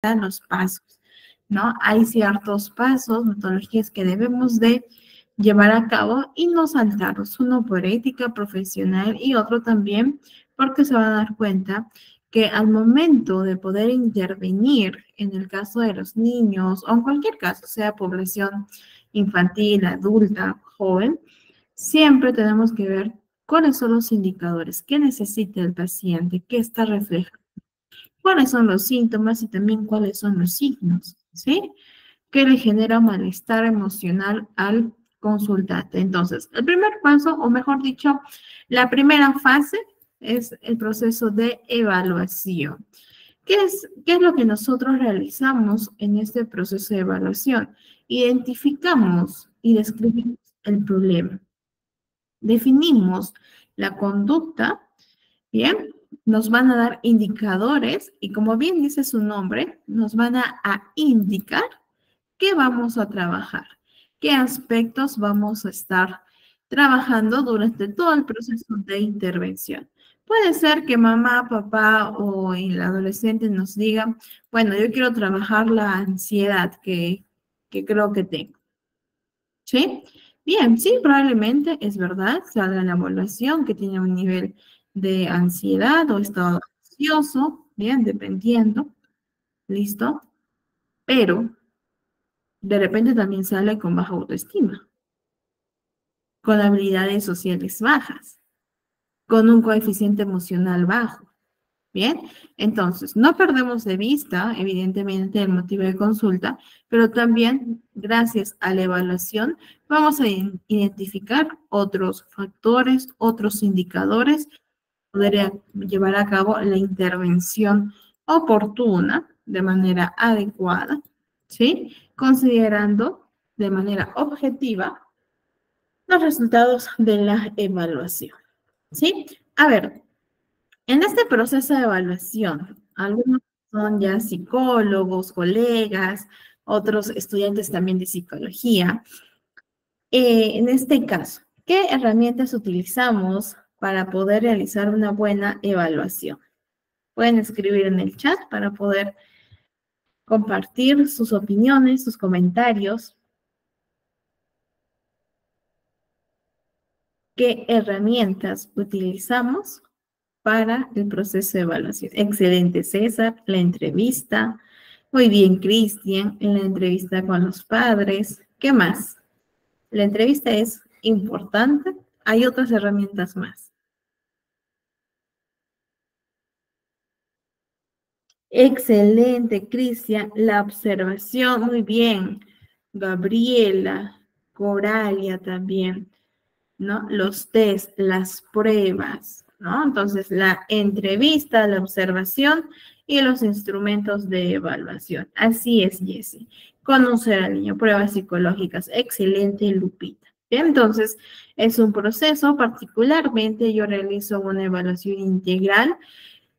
los pasos, ¿no? Hay ciertos pasos, metodologías que debemos de llevar a cabo y no saltarlos, uno por ética profesional y otro también porque se van a dar cuenta que al momento de poder intervenir en el caso de los niños o en cualquier caso, sea población infantil, adulta, joven, siempre tenemos que ver cuáles son los indicadores, qué necesita el paciente, qué está reflejando, cuáles son los síntomas y también cuáles son los signos, ¿sí? ¿Qué le genera malestar emocional al consultante? Entonces, el primer paso, o mejor dicho, la primera fase es el proceso de evaluación. ¿Qué es lo que nosotros realizamos en este proceso de evaluación? Identificamos y describimos el problema. Definimos la conducta, ¿bien? Nos van a dar indicadores y como bien dice su nombre, nos van a indicar qué vamos a trabajar, qué aspectos vamos a estar trabajando durante todo el proceso de intervención. Puede ser que mamá, papá o el adolescente nos diga, bueno, yo quiero trabajar la ansiedad que creo que tengo. ¿Sí? Bien, sí, probablemente es verdad, salga en la evaluación que tiene un nivel de ansiedad o estado ansioso, bien, dependiendo, ¿listo? Pero de repente también sale con baja autoestima, con habilidades sociales bajas, con un coeficiente emocional bajo. Bien, entonces no perdemos de vista, evidentemente, el motivo de consulta, pero también, gracias a la evaluación, vamos a identificar otros factores, otros indicadores, poder llevar a cabo la intervención oportuna, de manera adecuada, ¿sí? Considerando de manera objetiva los resultados de la evaluación, ¿sí? A ver, en este proceso de evaluación, algunos son ya psicólogos, colegas, otros estudiantes también de psicología. En este caso, ¿qué herramientas utilizamos para poder realizar una buena evaluación? Pueden escribir en el chat para poder compartir sus opiniones, sus comentarios. ¿Qué herramientas utilizamos para el proceso de evaluación? Excelente, César, la entrevista. Muy bien, Cristian, en la entrevista con los padres. ¿Qué más? La entrevista es importante. Hay otras herramientas más. Excelente, Cristian. La observación, muy bien. Gabriela, Coralia también, ¿no? Los test, las pruebas, ¿no? Entonces, la entrevista, la observación y los instrumentos de evaluación. Así es, Jessie. Conocer al niño, pruebas psicológicas. Excelente, Lupita. Bien, entonces, es un proceso, particularmente yo realizo una evaluación integral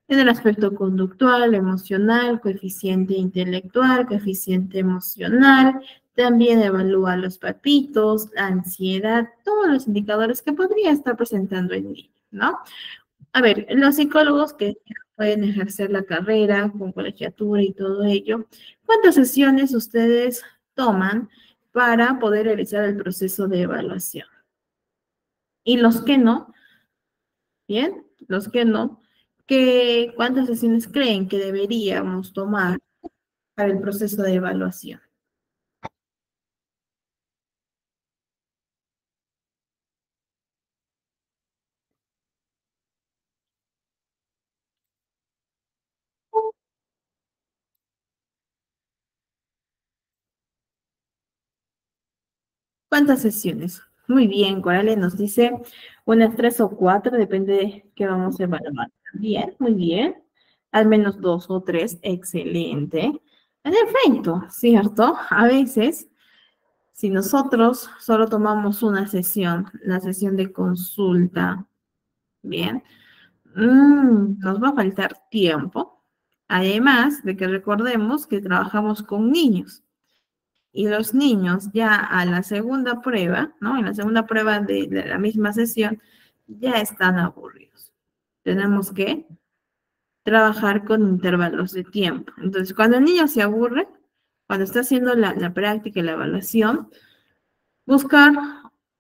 en el aspecto conductual, emocional, coeficiente intelectual, coeficiente emocional, también evalúa los papitos, la ansiedad, todos los indicadores que podría estar presentando el niño, ¿no? A ver, los psicólogos que pueden ejercer la carrera con colegiatura y todo ello, ¿cuántas sesiones ustedes toman para poder realizar el proceso de evaluación? Y los que no, ¿bien? Los que no, ¿cuántas sesiones creen que deberíamos tomar para el proceso de evaluación? ¿Cuántas sesiones? Muy bien, Corale nos dice unas 3 o 4, depende de qué vamos a evaluar. Bien, muy bien. Al menos 2 o 3, excelente. En efecto, ¿cierto? A veces, si nosotros solo tomamos una sesión, la sesión de consulta, bien, nos va a faltar tiempo. Además de que recordemos que trabajamos con niños. Y los niños ya a la segunda prueba, ¿no? En la segunda prueba de la misma sesión, ya están aburridos. Tenemos que trabajar con intervalos de tiempo. Entonces, cuando el niño se aburre, cuando está haciendo la práctica y la evaluación, buscar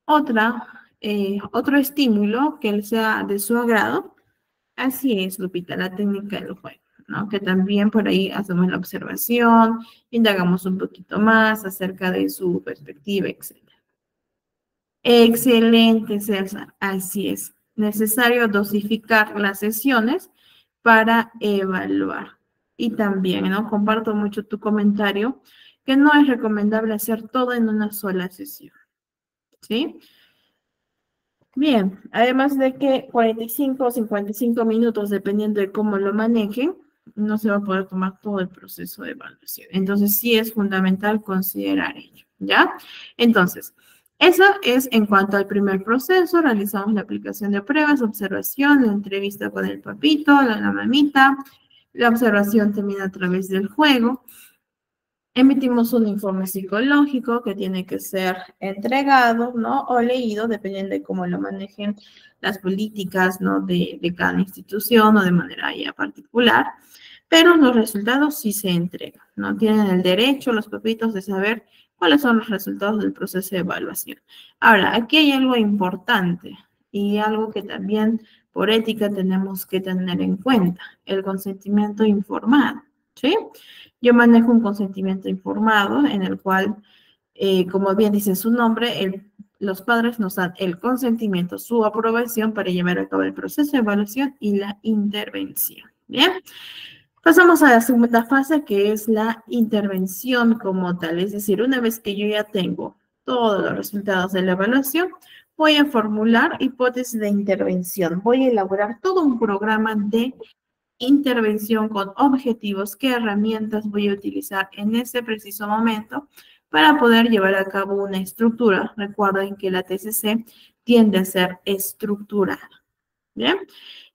otro estímulo que él sea de su agrado. Así es, Lupita, la técnica del juego, ¿no? Que también por ahí hacemos la observación, indagamos un poquito más acerca de su perspectiva, etc. Excelente, César. Así es. Necesario dosificar las sesiones para evaluar. Y también, ¿no? Comparto mucho tu comentario, que no es recomendable hacer todo en una sola sesión, ¿sí? Bien, además de que 45 o 55 minutos, dependiendo de cómo lo manejen, no se va a poder tomar todo el proceso de evaluación. Entonces, sí es fundamental considerar ello, ¿ya? Entonces, eso es en cuanto al primer proceso. Realizamos la aplicación de pruebas, observación, la entrevista con el papito, la mamita. La observación termina a través del juego. Emitimos un informe psicológico que tiene que ser entregado, ¿no? O leído, dependiendo de cómo lo manejen las políticas, ¿no? De cada institución o de manera ya particular. Pero los resultados sí se entregan, ¿no? Tienen el derecho los papitos de saber cuáles son los resultados del proceso de evaluación. Ahora, aquí hay algo importante y algo que también por ética tenemos que tener en cuenta, el consentimiento informado, ¿sí? Yo manejo un consentimiento informado en el cual, como bien dice su nombre, los padres nos dan el consentimiento, su aprobación para llevar a cabo el proceso de evaluación y la intervención. Bien, pasamos a la segunda fase, que es la intervención como tal. Es decir, una vez que yo ya tengo todos los resultados de la evaluación, voy a formular hipótesis de intervención. Voy a elaborar todo un programa de intervención con objetivos, qué herramientas voy a utilizar en ese preciso momento para poder llevar a cabo una estructura. Recuerden que la TCC tiende a ser estructurada, ¿bien?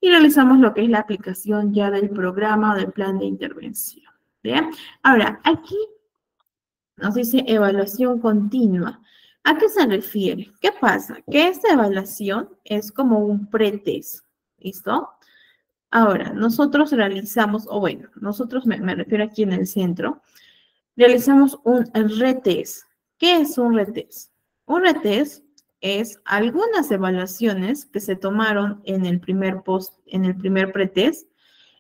Y realizamos lo que es la aplicación ya del programa o del plan de intervención, ¿bien? Ahora, aquí nos dice evaluación continua. ¿A qué se refiere? ¿Qué pasa? Que esta evaluación es como un pretest, ¿listo? Ahora, nosotros realizamos, o bueno, nosotros me refiero aquí en el centro, realizamos un retest. ¿Qué es un retest? Un retest es algunas evaluaciones que se tomaron en el primer pretest,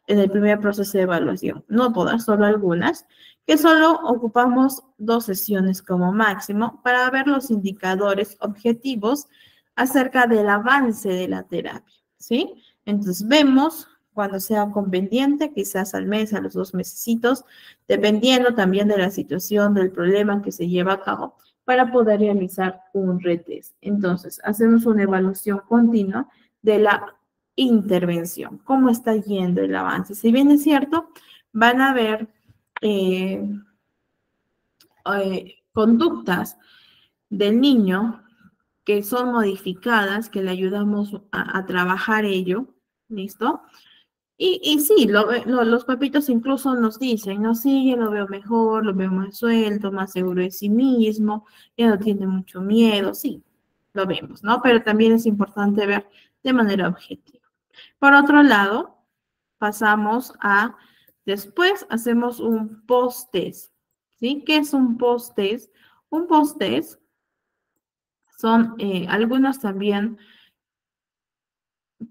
en el primer proceso de evaluación. No todas, solo algunas, que solo ocupamos 2 sesiones como máximo para ver los indicadores objetivos acerca del avance de la terapia, ¿sí? Entonces vemos cuando sea conveniente, quizás al mes, a los 2 mesecitos, dependiendo también de la situación, del problema que se lleva a cabo, para poder realizar un retest. Entonces, hacemos una evaluación continua de la intervención, cómo está yendo el avance. Si bien es cierto, van a haber conductas del niño que son modificadas, que le ayudamos a trabajar ello, ¿listo? Y sí, los papitos incluso nos dicen, no, sí, ya lo veo mejor, lo veo más suelto, más seguro de sí mismo, ya no tiene mucho miedo, sí, lo vemos, ¿no? Pero también es importante ver de manera objetiva. Por otro lado, pasamos a, después hacemos un post-test, ¿sí? ¿Qué es un post-test? Un post-test son algunas también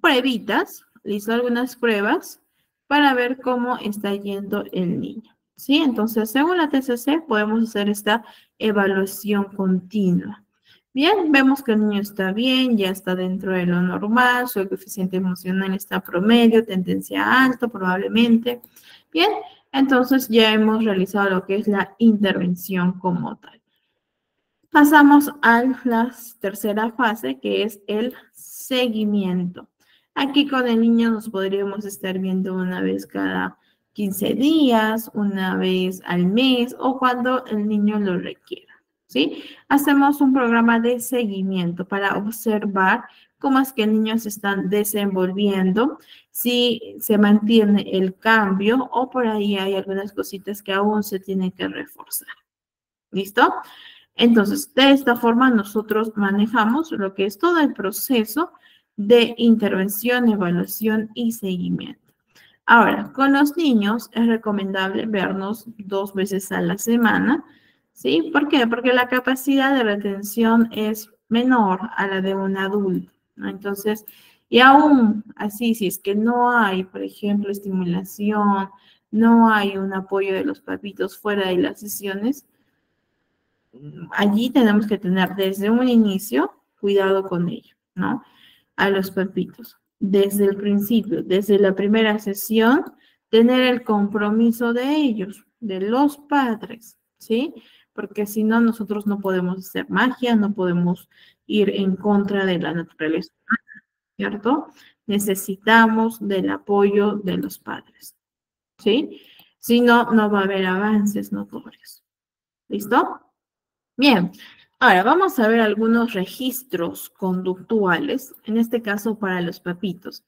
pruebitas, listo, algunas pruebas para ver cómo está yendo el niño, ¿sí? Entonces, según la TCC, podemos hacer esta evaluación continua. Bien, vemos que el niño está bien, ya está dentro de lo normal, su coeficiente emocional está promedio, tendencia alta probablemente. Bien, entonces ya hemos realizado lo que es la intervención como tal. Pasamos a la tercera fase, que es el seguimiento. Aquí con el niño nos podríamos estar viendo una vez cada 15 días, una vez al mes o cuando el niño lo requiera, ¿sí? Hacemos un programa de seguimiento para observar cómo es que el niño se está desenvolviendo, si se mantiene el cambio o por ahí hay algunas cositas que aún se tienen que reforzar. ¿Listo? Entonces, de esta forma nosotros manejamos lo que es todo el proceso de intervención, evaluación y seguimiento. Ahora, con los niños es recomendable vernos 2 veces a la semana, ¿sí? ¿Por qué? Porque la capacidad de retención es menor a la de un adulto, ¿no? Entonces, y aún así, si es que no hay, por ejemplo, estimulación, no hay un apoyo de los papitos fuera de las sesiones, allí tenemos que tener desde un inicio cuidado con ello, ¿no? A los papitos. Desde el principio, desde la primera sesión, tener el compromiso de ellos, de los padres, ¿sí? Porque si no, nosotros no podemos hacer magia, no podemos ir en contra de la naturaleza, ¿cierto? Necesitamos del apoyo de los padres, ¿sí? Si no, no va a haber avances notorios. ¿Listo? Bien, ahora vamos a ver algunos registros conductuales, en este caso para los papitos.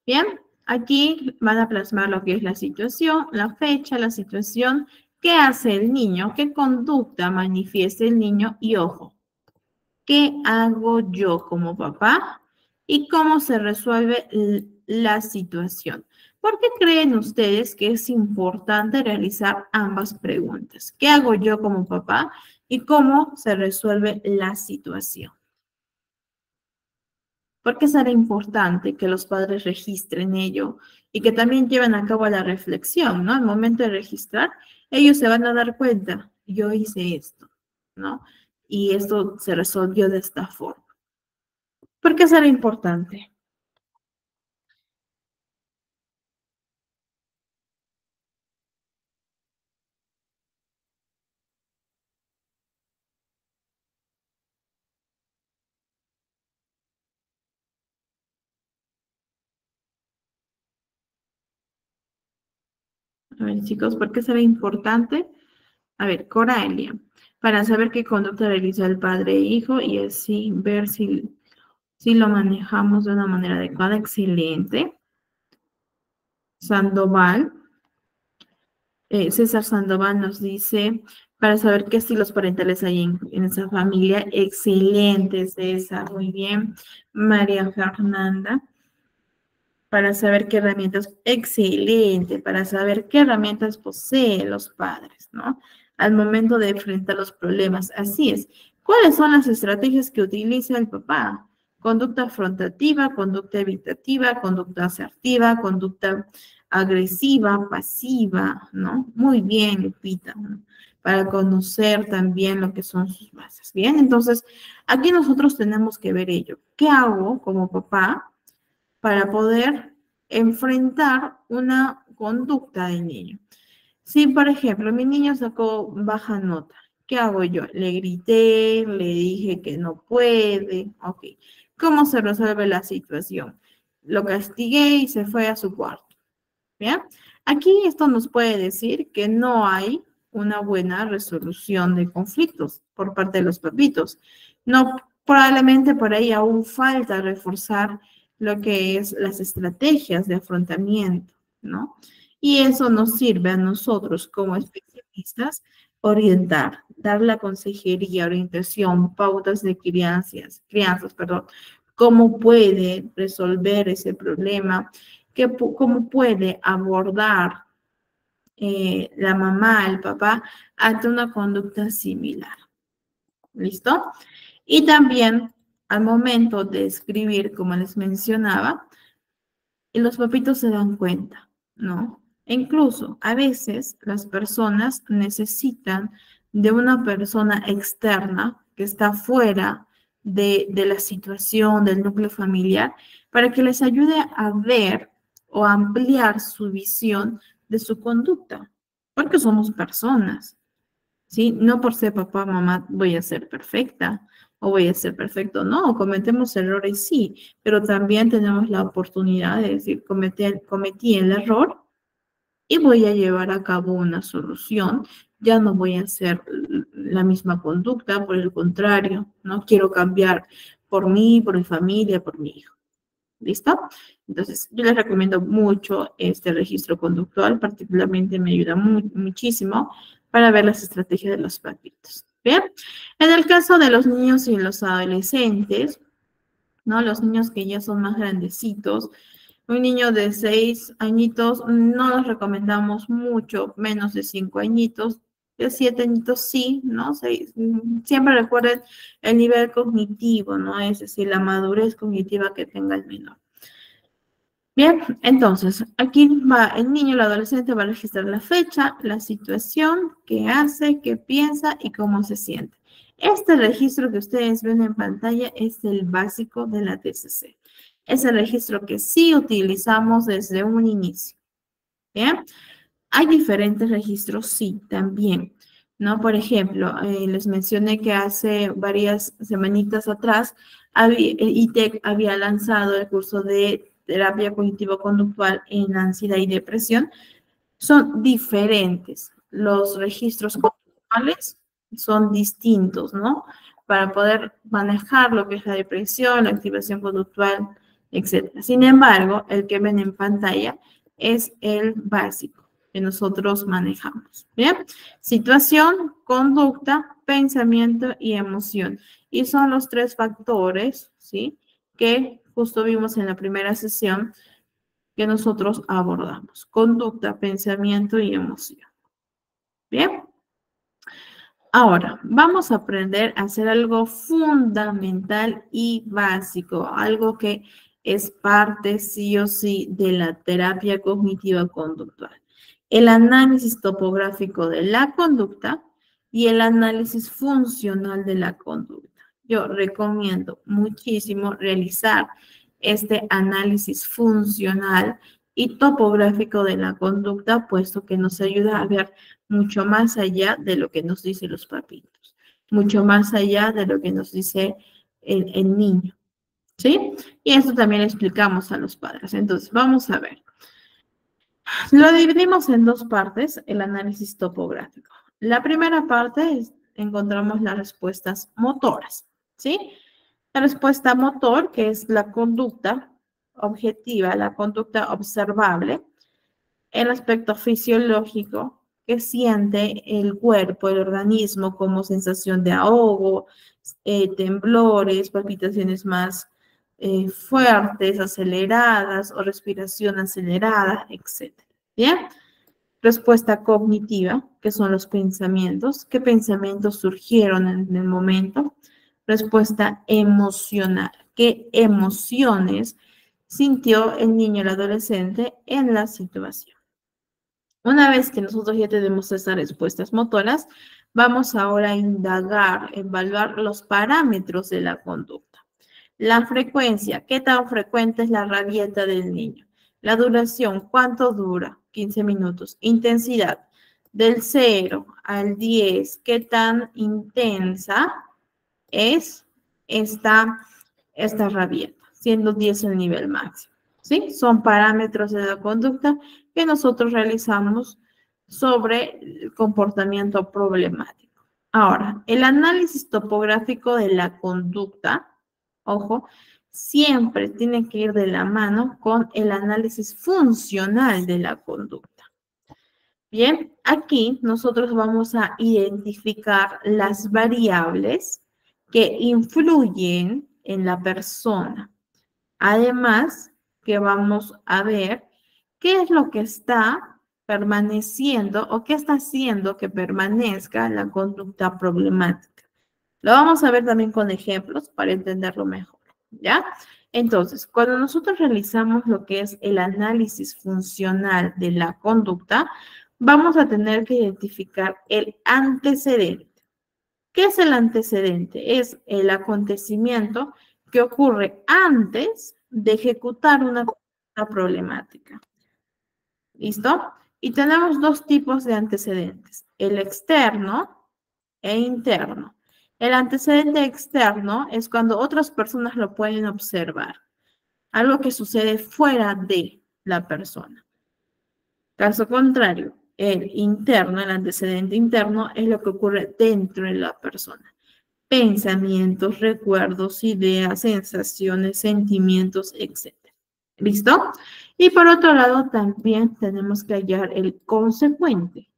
Bien, aquí van a plasmar lo que es la situación, la fecha, la situación, qué hace el niño, qué conducta manifiesta el niño y ojo, qué hago yo como papá y cómo se resuelve la situación. ¿Por qué creen ustedes que es importante realizar ambas preguntas? ¿Qué hago yo como papá y cómo se resuelve la situación? ¿Por qué será importante que los padres registren ello y que también lleven a cabo la reflexión, ¿no? Al momento de registrar, ellos se van a dar cuenta, yo hice esto, ¿no? Y esto se resolvió de esta forma. ¿Por qué será importante? A ver, chicos, ¿por qué será importante? A ver, Coralia, para saber qué conducta realiza el padre e hijo y así ver si lo manejamos de una manera adecuada. Excelente. Sandoval, César Sandoval nos dice, para saber qué estilos parentales hay en esa familia. Excelente, César, muy bien. María Fernanda, para saber qué herramientas, excelente, para saber qué herramientas poseen los padres, ¿no? Al momento de enfrentar los problemas. Así es. ¿Cuáles son las estrategias que utiliza el papá? Conducta afrontativa, conducta evitativa, conducta asertiva, conducta agresiva, pasiva, ¿no? Muy bien, Lupita, ¿no? Para conocer también lo que son sus bases. Bien, entonces, aquí nosotros tenemos que ver ello. ¿Qué hago como papá para poder enfrentar una conducta del niño? Si, por ejemplo, mi niño sacó baja nota, ¿qué hago yo? Le grité, le dije que no puede, ok. ¿Cómo se resuelve la situación? Lo castigué y se fue a su cuarto. ¿Bien? Aquí esto nos puede decir que no hay una buena resolución de conflictos por parte de los papitos. No, probablemente por ahí aún falta reforzar lo que es las estrategias de afrontamiento, ¿no? Y eso nos sirve a nosotros como especialistas orientar, dar la consejería, orientación, pautas de crianzas, perdón, cómo puede resolver ese problema, cómo puede abordar la mamá, el papá, ante una conducta similar. ¿Listo? Y también al momento de escribir, como les mencionaba, los papitos se dan cuenta, ¿no? E incluso a veces las personas necesitan de una persona externa que está fuera de la situación, del núcleo familiar, para que les ayude a ver o ampliar su visión de su conducta, porque somos personas, ¿sí? No por ser papá, mamá, voy a ser perfecta o voy a ser perfecto, no, cometemos errores, sí, pero también tenemos la oportunidad de decir, cometí el error y voy a llevar a cabo una solución, ya no voy a hacer la misma conducta, por el contrario, no quiero cambiar por mí, por mi familia, por mi hijo. ¿Listo? Entonces, yo les recomiendo mucho este registro conductual, particularmente me ayuda muchísimo para ver las estrategias de los papitos. Bien, en el caso de los niños y los adolescentes, ¿no? Los niños que ya son más grandecitos, Un niño de 6 añitos no los recomendamos mucho, menos de 5 añitos. De 7 añitos sí, ¿no? Siempre recuerden el nivel cognitivo, ¿no? Es decir, la madurez cognitiva que tenga el menor. Bien, entonces, aquí va el niño, el adolescente va a registrar la fecha, la situación, qué hace, qué piensa y cómo se siente. Este registro que ustedes ven en pantalla es el básico de la TCC. Es el registro que sí utilizamos desde un inicio. Bien, hay diferentes registros, sí, también. ¿No? Por ejemplo, les mencioné que hace varias semanitas atrás ITEC había lanzado el curso de terapia cognitivo-conductual en ansiedad y depresión. Son diferentes. Los registros conductuales son distintos, ¿no? Para poder manejar lo que es la depresión, la activación conductual, etc. Sin embargo, el que ven en pantalla es el básico que nosotros manejamos. ¿Bien? Situación, conducta, pensamiento y emoción. Y son los 3 factores, ¿sí? Que justo vimos en la primera sesión que nosotros abordamos. Conducta, pensamiento y emoción. ¿Bien? Ahora, vamos a aprender a hacer algo fundamental y básico, algo que es parte sí o sí de la terapia cognitiva conductual. El análisis topográfico de la conducta y el análisis funcional de la conducta. Yo recomiendo muchísimo realizar este análisis funcional y topográfico de la conducta, puesto que nos ayuda a ver mucho más allá de lo que nos dicen los papitos, mucho más allá de lo que nos dice el niño, ¿sí? Y esto también le explicamos a los padres. Entonces, vamos a ver. Lo dividimos en 2 partes, el análisis topográfico. La primera parte encontramos las respuestas motoras, ¿sí? La respuesta motor, que es la conducta objetiva, la conducta observable, el aspecto fisiológico que siente el cuerpo, el organismo, como sensación de ahogo, temblores, palpitaciones más fuertes, aceleradas o respiración acelerada, etc. ¿Bien? Respuesta cognitiva, que son los pensamientos. ¿Qué pensamientos surgieron en el momento? Respuesta emocional. ¿Qué emociones sintió el niño o el adolescente en la situación? Una vez que nosotros ya tenemos esas respuestas motoras, vamos ahora a indagar, evaluar los parámetros de la conducta. La frecuencia, ¿qué tan frecuente es la rabieta del niño? La duración, ¿cuánto dura? 15 minutos. Intensidad, del 0 al 10, ¿qué tan intensa es esta rabieta? Siendo 10 el nivel máximo. ¿Sí? Son parámetros de la conducta que nosotros realizamos sobre el comportamiento problemático. Ahora, el análisis topográfico de la conducta, ojo, siempre tiene que ir de la mano con el análisis funcional de la conducta. Bien, aquí nosotros vamos a identificar las variables que influyen en la persona. Además, que vamos a ver qué es lo que está permaneciendo o qué está haciendo que permanezca la conducta problemática. Lo vamos a ver también con ejemplos para entenderlo mejor, ¿ya? Entonces, cuando nosotros realizamos lo que es el análisis funcional de la conducta, vamos a tener que identificar el antecedente. ¿Qué es el antecedente? Es el acontecimiento que ocurre antes de ejecutar una problemática. ¿Listo? Y tenemos 2 tipos de antecedentes, el externo e interno. El antecedente externo es cuando otras personas lo pueden observar, algo que sucede fuera de la persona. Caso contrario, el interno, el antecedente interno, es lo que ocurre dentro de la persona. Pensamientos, recuerdos, ideas, sensaciones, sentimientos, etc. ¿Listo? Y por otro lado, también tenemos que hallar el consecuente,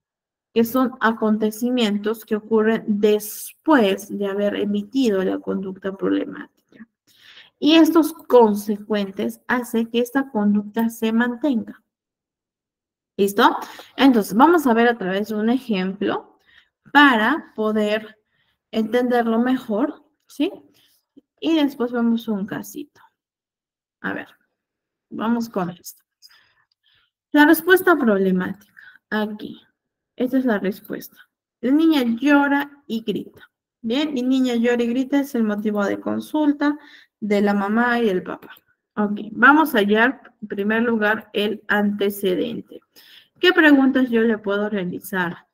que son acontecimientos que ocurren después de haber emitido la conducta problemática. Y estos consecuentes hacen que esta conducta se mantenga. ¿Listo? Entonces, vamos a ver a través de un ejemplo para poder entenderlo mejor, ¿sí? Y después vemos un casito. A ver, vamos con esto. La respuesta problemática. Aquí. Esta es la respuesta. La niña llora y grita. Bien, mi niña llora y grita es el motivo de consulta de la mamá y del papá. Ok, vamos a hallar en primer lugar el antecedente. ¿Qué preguntas yo le puedo realizar?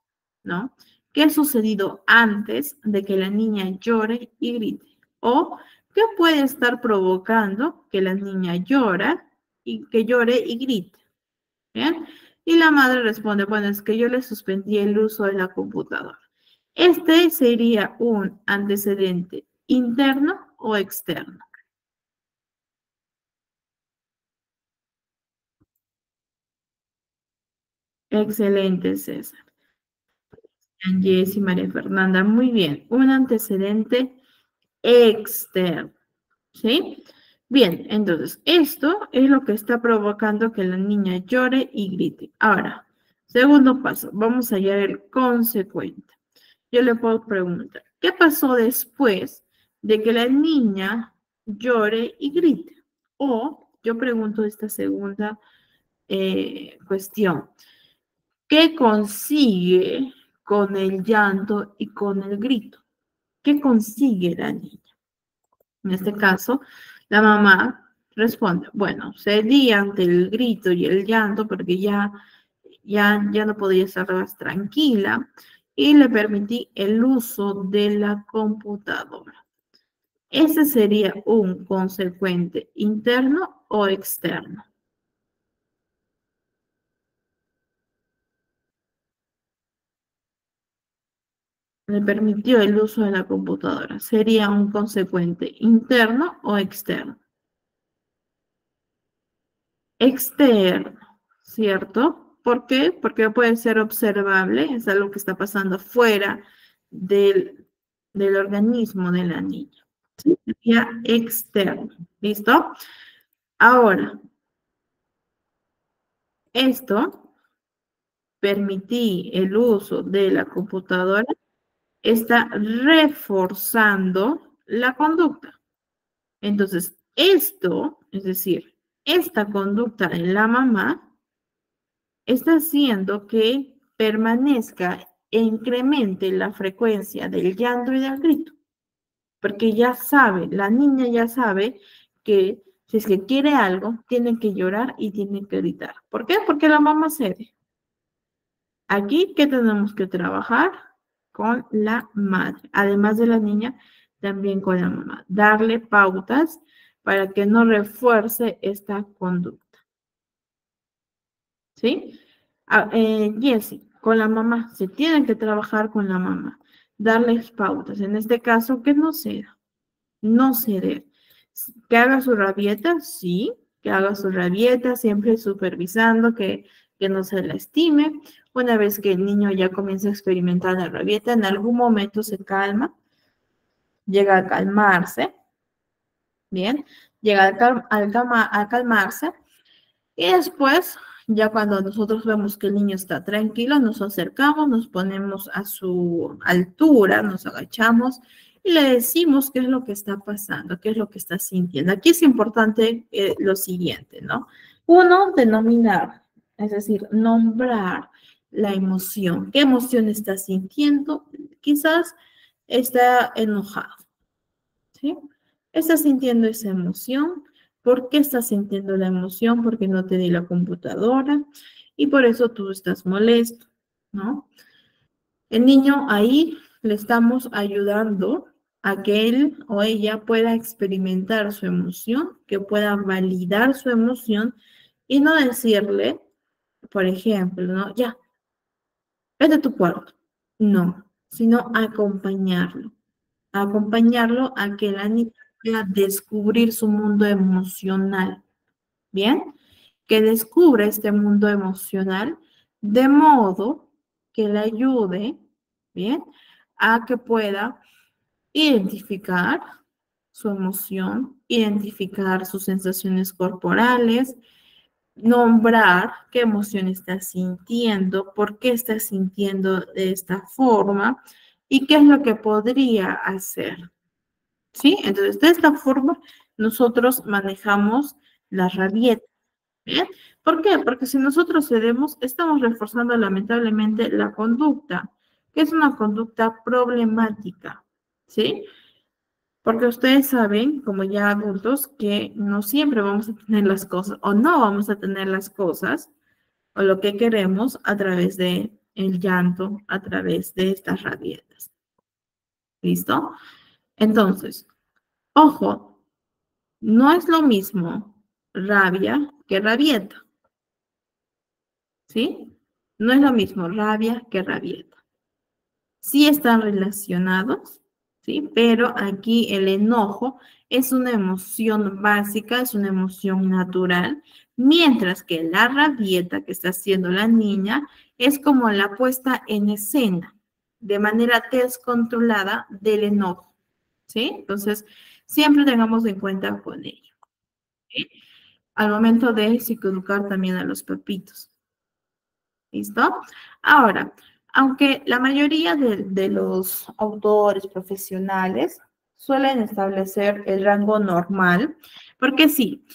¿No? ¿Qué ha sucedido antes de que la niña llore y grite? ¿O qué puede estar provocando que la niña llore y grite? ¿Bien? Y la madre responde, bueno, es que yo le suspendí el uso de la computadora. Este sería un antecedente interno o externo. Excelente, César. Jessy, María Fernanda, muy bien. Un antecedente externo, ¿sí? Bien, entonces, esto es lo que está provocando que la niña llore y grite. Ahora, segundo paso, vamos a hallar el consecuente. Yo le puedo preguntar, ¿qué pasó después de que la niña llore y grite? O yo pregunto esta segunda cuestión, ¿qué consigue con el llanto y con el grito? ¿Qué consigue la niña? En este caso, la mamá responde, bueno, cedí ante el grito y el llanto porque ya no podía estar más tranquila y le permití el uso de la computadora. Ese sería un consecuente interno o externo. Le permitió el uso de la computadora. Sería un consecuente interno o externo. Externo, ¿cierto? ¿Por qué? Porque puede ser observable, es algo que está pasando fuera del organismo de la niña. ¿Sí? Sería externo, ¿listo? Ahora, esto, permití el uso de la computadora, está reforzando la conducta. Entonces, esto, es decir, esta conducta de la mamá, está haciendo que permanezca e incremente la frecuencia del llanto y del grito, porque ya sabe, la niña ya sabe que si es que quiere algo, tiene que llorar y tiene que gritar. ¿Por qué? Porque la mamá cede. Aquí, ¿qué tenemos que trabajar? Con la madre, además de la niña, también con la mamá. Darle pautas para que no refuerce esta conducta. ¿Sí? Jessie, con la mamá, se tiene que trabajar con la mamá, darles pautas. En este caso, que no ceda, no ceder. Que haga su rabieta, sí, que haga su rabieta, siempre supervisando que no se lastime. Una vez que el niño ya comienza a experimentar la rabieta, en algún momento se calma, llega a calmarse, bien, llega a calmarse. Y después, ya cuando nosotros vemos que el niño está tranquilo, nos acercamos, nos ponemos a su altura, nos agachamos y le decimos qué es lo que está pasando, qué es lo que está sintiendo. Aquí es importante lo siguiente, ¿no? Uno, denominar, es decir, nombrar la emoción. ¿Qué emoción está sintiendo? Quizás está enojado, ¿sí? Está sintiendo esa emoción. ¿Por qué estás sintiendo la emoción? Porque no te di la computadora y por eso tú estás molesto, ¿no? El niño ahí le estamos ayudando a que él o ella pueda experimentar su emoción, que pueda validar su emoción y no decirle, por ejemplo, ¿no? Ya, vete a tu cuarto. No, sino acompañarlo a que la niña pueda descubrir su mundo emocional, ¿bien? Que descubra este mundo emocional de modo que le ayude, ¿bien? A que pueda identificar, su emoción, identificar sus sensaciones corporales, nombrar qué emoción está sintiendo, por qué está sintiendo de esta forma y qué es lo que podría hacer. ¿Sí? Entonces, de esta forma, nosotros manejamos la rabieta. ¿Bien? ¿Por qué? Porque si nosotros cedemos, estamos reforzando lamentablemente la conducta, que es una conducta problemática. ¿Sí? Porque ustedes saben, como ya adultos, que no siempre vamos a tener las cosas o no vamos a tener las cosas o lo que queremos a través de el llanto, a través de estas rabietas. ¿Listo? Entonces, ojo, no es lo mismo rabia que rabieta, ¿sí? No es lo mismo rabia que rabieta. Sí están relacionados, ¿sí? Pero aquí el enojo es una emoción básica, es una emoción natural, mientras que la rabieta que está haciendo la niña es como la puesta en escena, de manera descontrolada del enojo, ¿sí? Entonces, siempre tengamos en cuenta con ello, ¿sí? Al momento de psicoeducar también a los papitos. ¿Listo? Ahora, aunque la mayoría de los autores profesionales suelen establecer el rango normal, porque sí,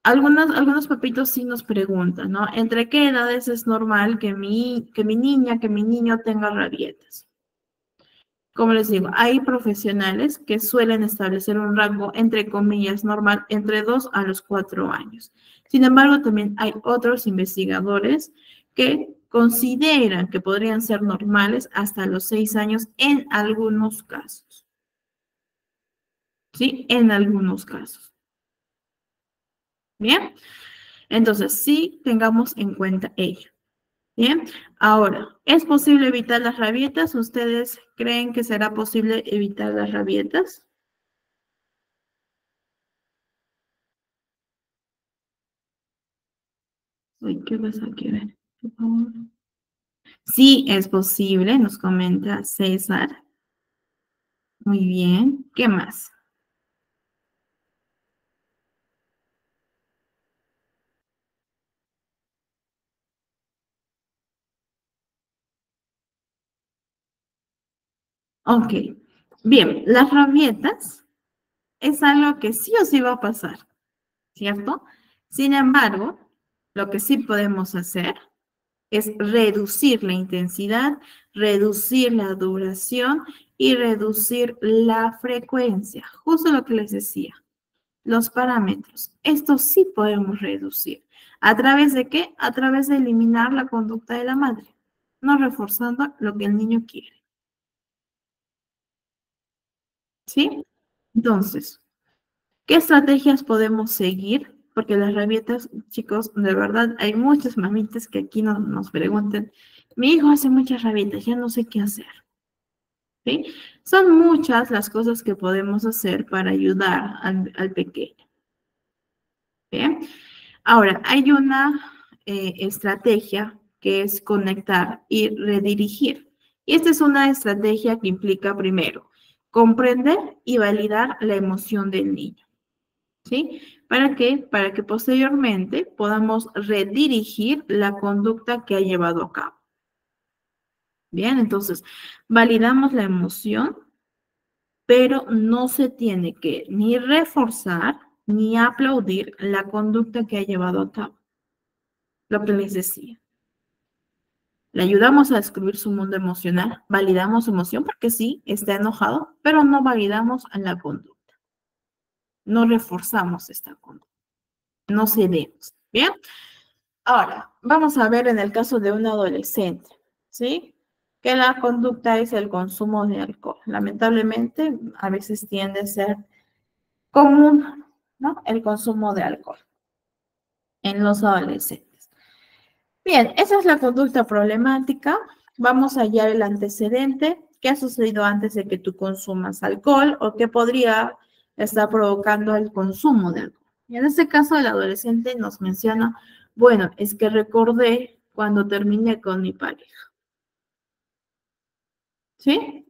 algunos papitos sí nos preguntan, ¿no? ¿Entre qué edades es normal que mi niña, que mi niño tenga rabietas? Como les digo, hay profesionales que suelen establecer un rango, entre comillas, normal, entre 2 a los 4 años. Sin embargo, también hay otros investigadores que consideran que podrían ser normales hasta los 6 años en algunos casos. ¿Sí? En algunos casos. Bien. Entonces, sí tengamos en cuenta ello. Bien. Ahora, ¿es posible evitar las rabietas? ¿Ustedes creen que será posible evitar las rabietas? Uy, ¿qué pasa aquí? A ver, por favor. Sí, es posible, nos comenta César. Muy bien. ¿Qué más? Ok. Bien, las rabietas es algo que sí o sí va a pasar, ¿cierto? Sin embargo, lo que sí podemos hacer es reducir la intensidad, reducir la duración y reducir la frecuencia. Justo lo que les decía. Los parámetros. Esto sí podemos reducir. ¿A través de qué? A través de eliminar la conducta de la madre, no reforzando lo que el niño quiere. ¿Sí? Entonces, ¿qué estrategias podemos seguir? Porque las rabietas, chicos, de verdad, hay muchas mamitas que aquí nos preguntan, mi hijo hace muchas rabietas, ya no sé qué hacer. ¿Sí? Son muchas las cosas que podemos hacer para ayudar al pequeño. ¿Bien? Ahora, hay una estrategia que es conectar y redirigir. Y esta es una estrategia que implica primero comprender y validar la emoción del niño. ¿Sí? ¿Para qué? Para que posteriormente podamos redirigir la conducta que ha llevado a cabo. Bien, entonces, validamos la emoción, pero no se tiene que ni reforzar ni aplaudir la conducta que ha llevado a cabo. Lo que les decía. Le ayudamos a descubrir su mundo emocional, validamos su emoción porque sí, está enojado, pero no validamos a la conducta. No reforzamos esta conducta, no cedemos. ¿Bien? Ahora, vamos a ver en el caso de un adolescente, ¿sí? Que la conducta es el consumo de alcohol. Lamentablemente, a veces tiende a ser común, ¿no? El consumo de alcohol en los adolescentes. Bien, esa es la conducta problemática. Vamos a hallar el antecedente. ¿Qué ha sucedido antes de que tú consumas alcohol o qué podría estar provocando el consumo de alcohol? Y en este caso, el adolescente nos menciona, bueno, es que recordé cuando terminé con mi pareja. ¿Sí?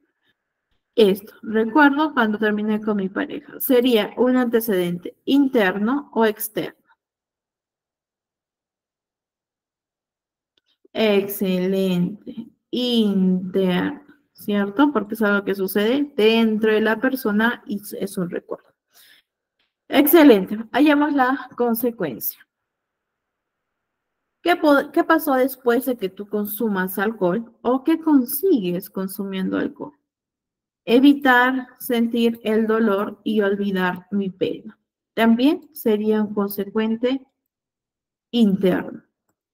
Esto, recuerdo cuando terminé con mi pareja. ¿Sería un antecedente interno o externo? Excelente. Interno, ¿cierto? Porque es algo que sucede dentro de la persona y es un recuerdo. Excelente. Hallamos la consecuencia. ¿Qué pasó después de que tú consumas alcohol o qué consigues consumiendo alcohol? Evitar sentir el dolor y olvidar mi pena. También sería un consecuente interno,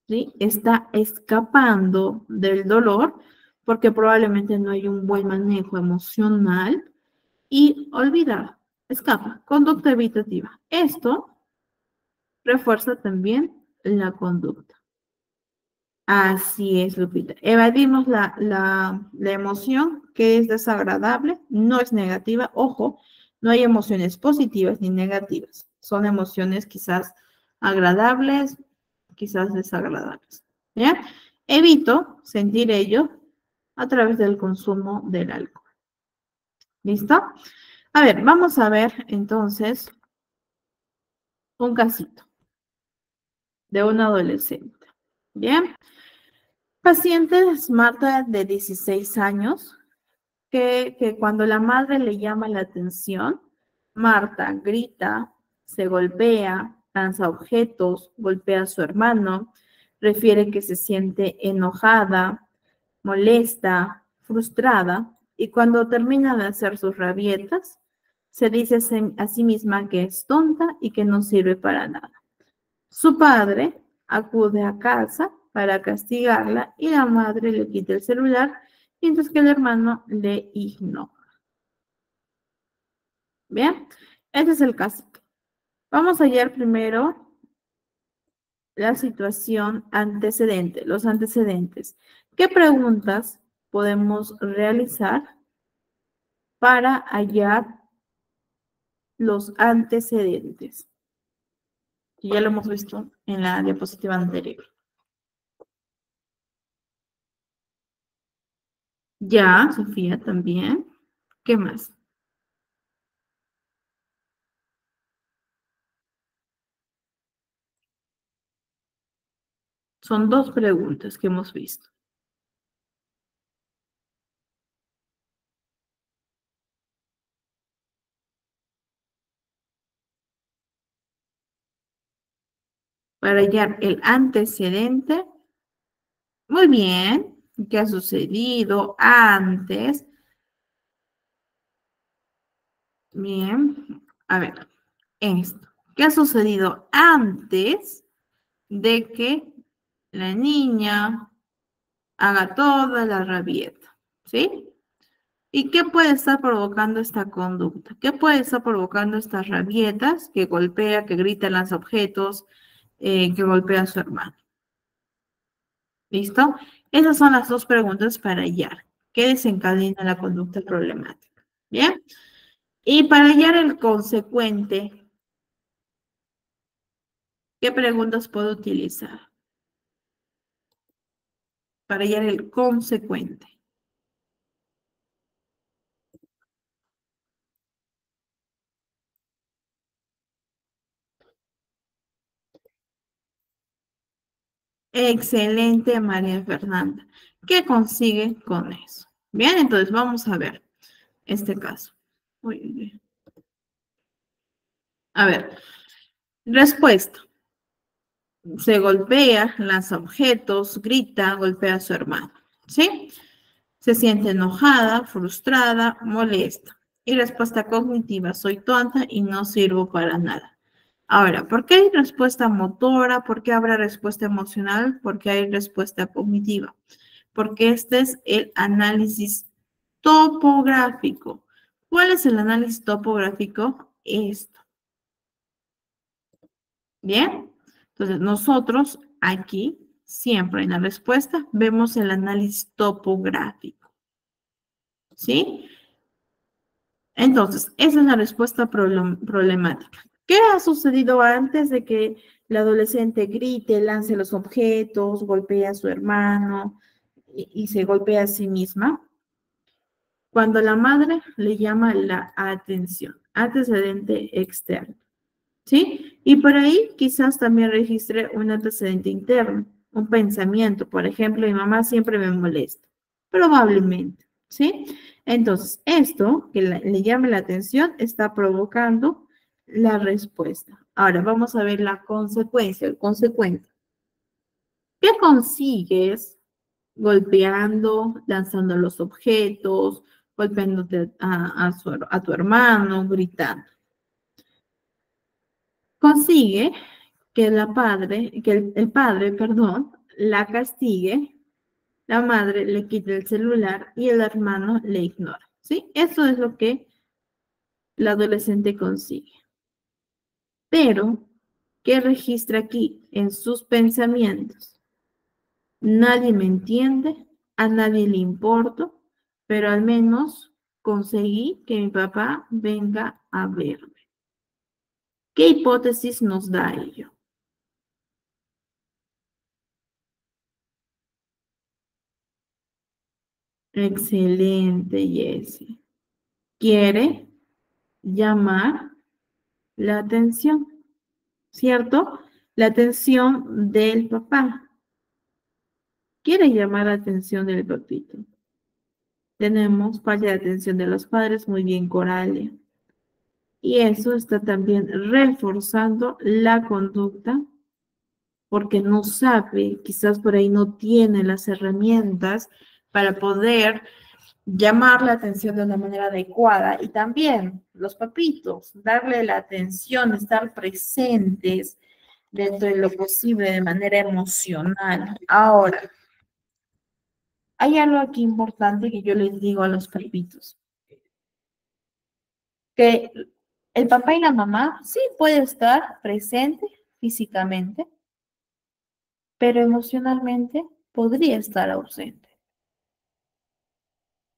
¿sí? Está escapando del dolor porque probablemente no hay un buen manejo emocional y olvidar, escapa, conducta evitativa. Esto refuerza también la conducta. Así es, Lupita. Evadimos la emoción que es desagradable, no es negativa. Ojo, no hay emociones positivas ni negativas. Son emociones quizás agradables, quizás desagradables. ¿Ya? Evito sentir ello a través del consumo del alcohol. ¿Listo? A ver, vamos a ver entonces un casito de un adolescente. Bien. Paciente es Marta de 16 años, que cuando la madre le llama la atención, Marta grita, se golpea, lanza objetos, golpea a su hermano, refiere que se siente enojada, molesta, frustrada, y cuando termina de hacer sus rabietas, se dice a sí misma que es tonta y que no sirve para nada. Su padre acude a casa para castigarla y la madre le quita el celular, mientras que el hermano le ignora. Bien, ese es el caso. Vamos a hallar primero la situación antecedente, los antecedentes. ¿Qué preguntas podemos realizar para hallar los antecedentes? Ya lo hemos visto en la diapositiva anterior. Ya, Sofía, también. ¿Qué más? Son dos preguntas que hemos visto. Para hallar el antecedente, muy bien, ¿qué ha sucedido antes? Bien, a ver, esto. ¿Qué ha sucedido antes de que la niña haga toda la rabieta? ¿Sí? ¿Y qué puede estar provocando esta conducta? ¿Qué puede estar provocando estas rabietas que golpea, que grita, lanza objetos, que golpea a su hermano? ¿Listo? Esas son las dos preguntas para hallar. ¿Qué desencadena la conducta problemática? ¿Bien? Y para hallar el consecuente, ¿qué preguntas puedo utilizar? Para hallar el consecuente. Excelente, María Fernanda. ¿Qué consigue con eso? Bien, entonces vamos a ver este caso. Uy, uy, uy. A ver, respuesta. Se golpea, lanza objetos, grita, golpea a su hermano. ¿Sí? Se siente enojada, frustrada, molesta. Y respuesta cognitiva, soy tonta y no sirvo para nada. Ahora, ¿por qué hay respuesta motora? ¿Por qué habrá respuesta emocional? ¿Por qué hay respuesta cognitiva? Porque este es el análisis topográfico. ¿Cuál es el análisis topográfico? Esto. ¿Bien? Entonces, nosotros aquí, siempre en la respuesta, vemos el análisis topográfico. ¿Sí? Entonces, esa es la respuesta problemática. ¿Qué ha sucedido antes de que la adolescente grite, lance los objetos, golpee a su hermano y se golpee a sí misma? Cuando la madre le llama la atención, antecedente externo, ¿sí? Y por ahí quizás también registre un antecedente interno, un pensamiento. Por ejemplo, mi mamá siempre me molesta, probablemente, ¿sí? Entonces, esto que le llame la atención está provocando la respuesta. Ahora vamos a ver la consecuencia, el consecuente. ¿Qué consigues golpeando, lanzando los objetos, golpeándote a tu hermano, gritando? Consigue que el padre, perdón, la castigue, la madre le quite el celular y el hermano le ignora, ¿sí? Eso es lo que la adolescente consigue. Pero, ¿qué registra aquí en sus pensamientos? Nadie me entiende, a nadie le importo, pero al menos conseguí que mi papá venga a verme. ¿Qué hipótesis nos da ello? Excelente, Jessie. Quiere llamar la atención, ¿cierto? La atención del papá. Quiere llamar la atención del papito. Tenemos falla de atención de los padres, muy bien, Coralia. Y eso está también reforzando la conducta porque no sabe, quizás por ahí no tiene las herramientas para poder llamar la atención de una manera adecuada y también los papitos, darle la atención, estar presentes dentro de lo posible de manera emocional. Ahora, hay algo aquí importante que yo les digo a los papitos, que el papá y la mamá sí puede estar presente físicamente, pero emocionalmente podría estar ausente.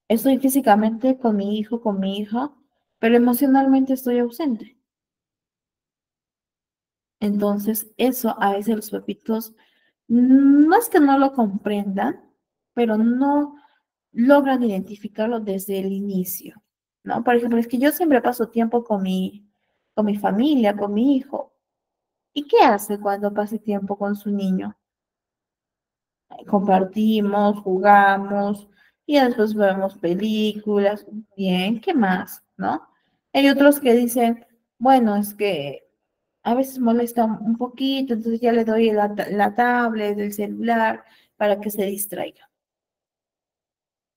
Estoy físicamente con mi hijo, con mi hija, pero emocionalmente estoy ausente. Entonces, eso a veces los papitos no es que no lo comprendan, pero no logran identificarlo desde el inicio, ¿no? Por ejemplo, es que yo siempre paso tiempo con mi familia, con mi hijo. ¿Y qué hace cuando pase tiempo con su niño? Compartimos, jugamos y después vemos películas. Bien, ¿qué más? ¿No? Hay otros que dicen, bueno, es que a veces molesta un poquito, entonces ya le doy la tablet, el celular para que se distraiga.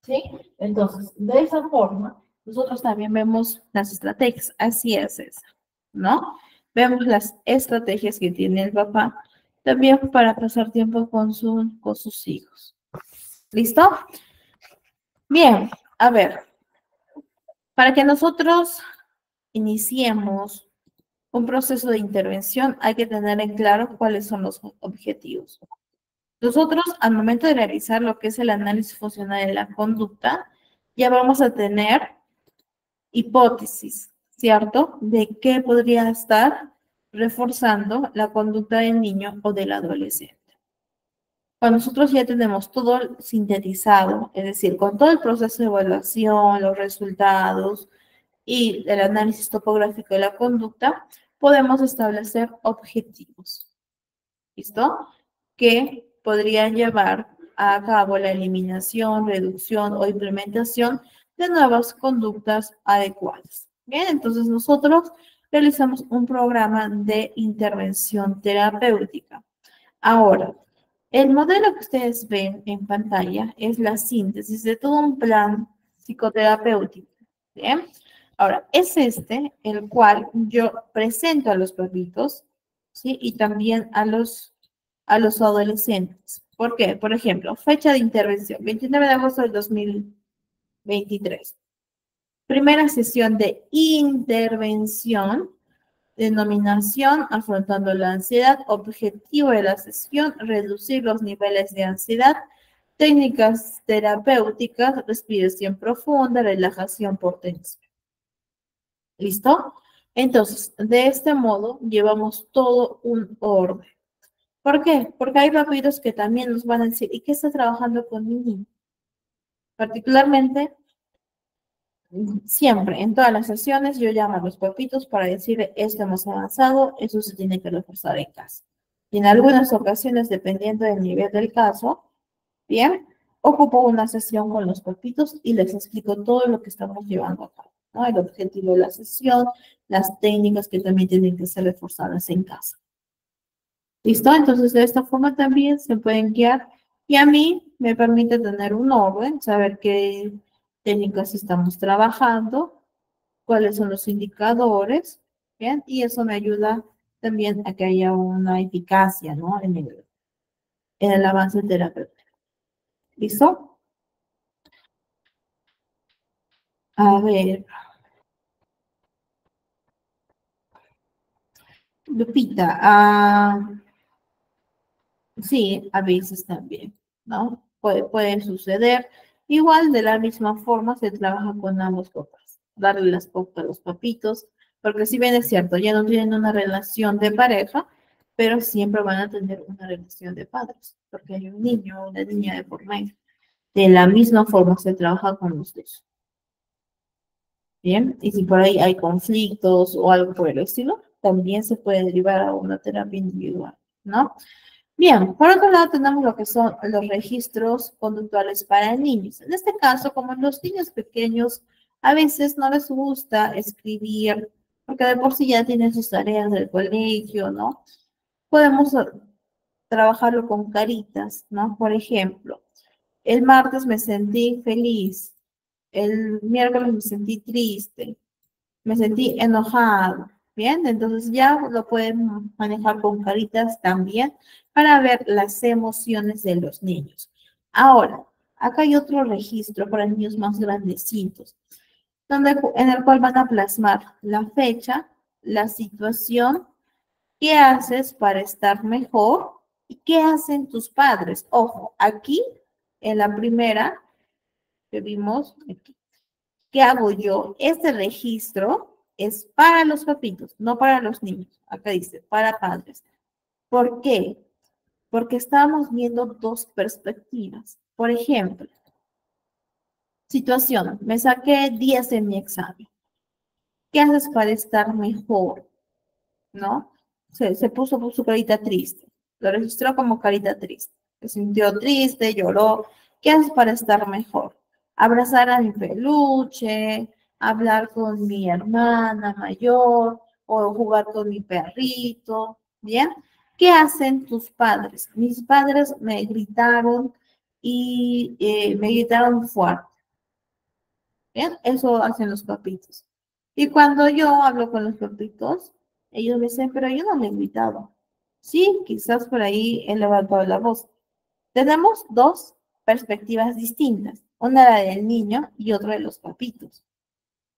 ¿Sí? Entonces, de esa forma, nosotros también vemos las estrategias. Así es esa, ¿no? Vemos las estrategias que tiene el papá también para pasar tiempo con sus hijos. ¿Listo? Bien, a ver, para que nosotros iniciemos un proceso de intervención, hay que tener en claro cuáles son los objetivos. Nosotros, al momento de realizar lo que es el análisis funcional de la conducta, ya vamos a tener hipótesis, ¿cierto? De qué podría estar reforzando la conducta del niño o del adolescente. Cuando nosotros ya tenemos todo sintetizado, es decir, con todo el proceso de evaluación, los resultados y el análisis topográfico de la conducta, podemos establecer objetivos. ¿Listo? Que podrían llevar a cabo la eliminación, reducción o implementación de nuevas conductas adecuadas. Bien, entonces nosotros realizamos un programa de intervención terapéutica. Ahora, el modelo que ustedes ven en pantalla es la síntesis de todo un plan psicoterapéutico. Bien, ahora es este el cual yo presento a los papitos, ¿sí? Y también a los adolescentes. ¿Por qué? Por ejemplo, fecha de intervención, 29 de agosto del 2023. Primera sesión de intervención, denominación, afrontando la ansiedad, objetivo de la sesión, reducir los niveles de ansiedad, técnicas terapéuticas, respiración profunda, relajación por tensión. ¿Listo? Entonces, de este modo, llevamos todo un orden. ¿Por qué? Porque hay papitos que también nos van a decir, ¿y qué está trabajando con mi niño? Particularmente, Siempre, en todas las sesiones, yo llamo a los papitos para decirle, esto hemos avanzado, eso se tiene que reforzar en casa. Y en algunas ocasiones, dependiendo del nivel del caso, bien, ocupo una sesión con los papitos y les explico todo lo que estamos llevando a cabo, ¿no? El objetivo de la sesión, las técnicas que también tienen que ser reforzadas en casa. ¿Listo? Entonces, de esta forma también se pueden guiar y a mí me permite tener un orden, saber qué técnicas estamos trabajando, cuáles son los indicadores, ¿bien? Y eso me ayuda también a que haya una eficacia, ¿no? En el avance terapéutico. ¿Listo? A ver, Lupita, sí, a veces también, ¿no? Puede suceder. Igual, de la misma forma, se trabaja con ambos papás. Darle las pautas a los papitos, porque si bien es cierto, ya no tienen una relación de pareja, pero siempre van a tener una relación de padres, porque hay un niño o una niña de por medio. De la misma forma se trabaja con los dos. Bien, y si por ahí hay conflictos o algo por el estilo, también se puede derivar a una terapia individual, ¿no? Bien, por otro lado tenemos lo que son los registros conductuales para niños. En este caso, como los niños pequeños a veces no les gusta escribir, porque de por sí ya tienen sus tareas del colegio, ¿no? Podemos trabajarlo con caritas, ¿no? Por ejemplo, el martes me sentí feliz, el miércoles me sentí triste, me sentí enojado. Bien, entonces ya lo pueden manejar con caritas también para ver las emociones de los niños. Ahora, acá hay otro registro para niños más grandecitos, en el cual van a plasmar la fecha, la situación, qué haces para estar mejor y qué hacen tus padres. Ojo, aquí en la primera que vimos, aquí, ¿qué hago yo? Este registro es para los papitos, no para los niños. Acá dice, para padres. ¿Por qué? Porque estamos viendo dos perspectivas. Por ejemplo, situación, me saqué 10 en mi examen. ¿Qué haces para estar mejor? ¿No? Se puso su carita triste. Lo registró como carita triste. Se sintió triste, lloró. ¿Qué haces para estar mejor? Abrazar a mi peluche, hablar con mi hermana mayor o jugar con mi perrito. ¿Bien? ¿Qué hacen tus padres? Mis padres me gritaron y me gritaron fuerte. ¿Bien? Eso hacen los papitos. Y cuando yo hablo con los papitos, ellos me dicen, pero yo no le he gritado. Sí, quizás por ahí he levantado la voz. Tenemos dos perspectivas distintas, una la del niño y otra de los papitos,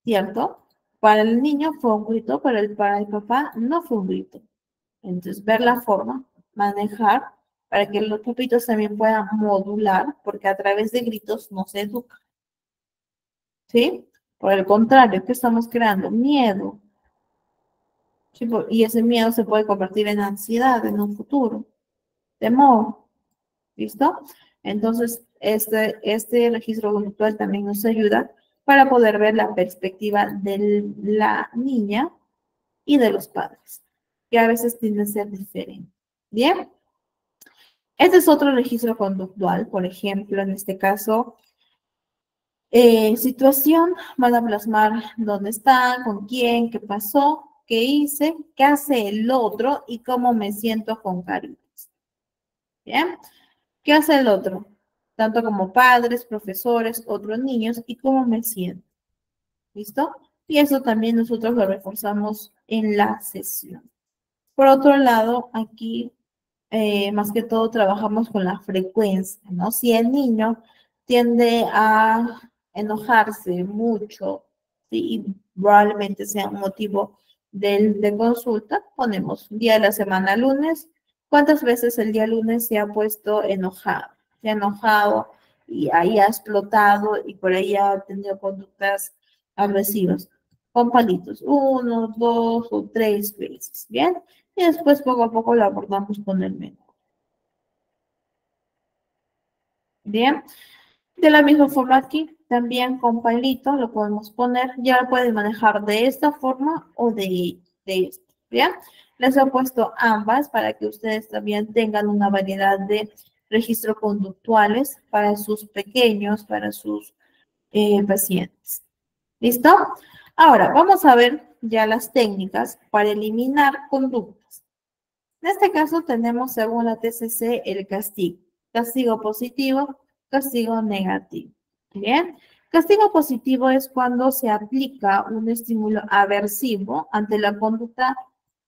¿cierto? Para el niño fue un grito, pero para el papá no fue un grito. Entonces, ver la forma, manejar, para que los papitos también puedan modular, porque a través de gritos no se educa. ¿Sí? Por el contrario, ¿qué estamos creando? Miedo. ¿Sí? Y ese miedo se puede convertir en ansiedad en un futuro. Temor. ¿Listo? Entonces, este registro conductual también nos ayuda para poder ver la perspectiva de la niña y de los padres, que a veces tiende a ser diferente. Bien. Este es otro registro conductual, por ejemplo, en este caso, situación, van a plasmar dónde está, con quién, qué pasó, qué hice, qué hace el otro y cómo me siento con caritas. ¿Bien? ¿Qué hace el otro? Tanto como padres, profesores, otros niños y cómo me siento. ¿Listo? Y eso también nosotros lo reforzamos en la sesión. Por otro lado, aquí más que todo trabajamos con la frecuencia, ¿no? Si el niño tiende a enojarse mucho, ¿sí? Y probablemente sea un motivo de consulta, ponemos día de la semana lunes. ¿Cuántas veces el día lunes se ha puesto enojado? Se ha enojado y ahí ha explotado y por ahí ha tenido conductas agresivas. Con palitos, uno, dos o tres veces, ¿bien? Y después poco a poco lo abordamos con el menú. Bien, de la misma forma aquí, también con palito lo podemos poner, ya lo pueden manejar de esta forma o de esta, ¿bien? Les he puesto ambas para que ustedes también tengan una variedad de registros conductuales para sus pequeños, para sus pacientes. ¿Listo? Ahora, vamos a ver ya las técnicas para eliminar conductas. En este caso tenemos, según la TCC, el castigo. Castigo positivo, castigo negativo. ¿Bien? Castigo positivo es cuando se aplica un estímulo aversivo ante la conducta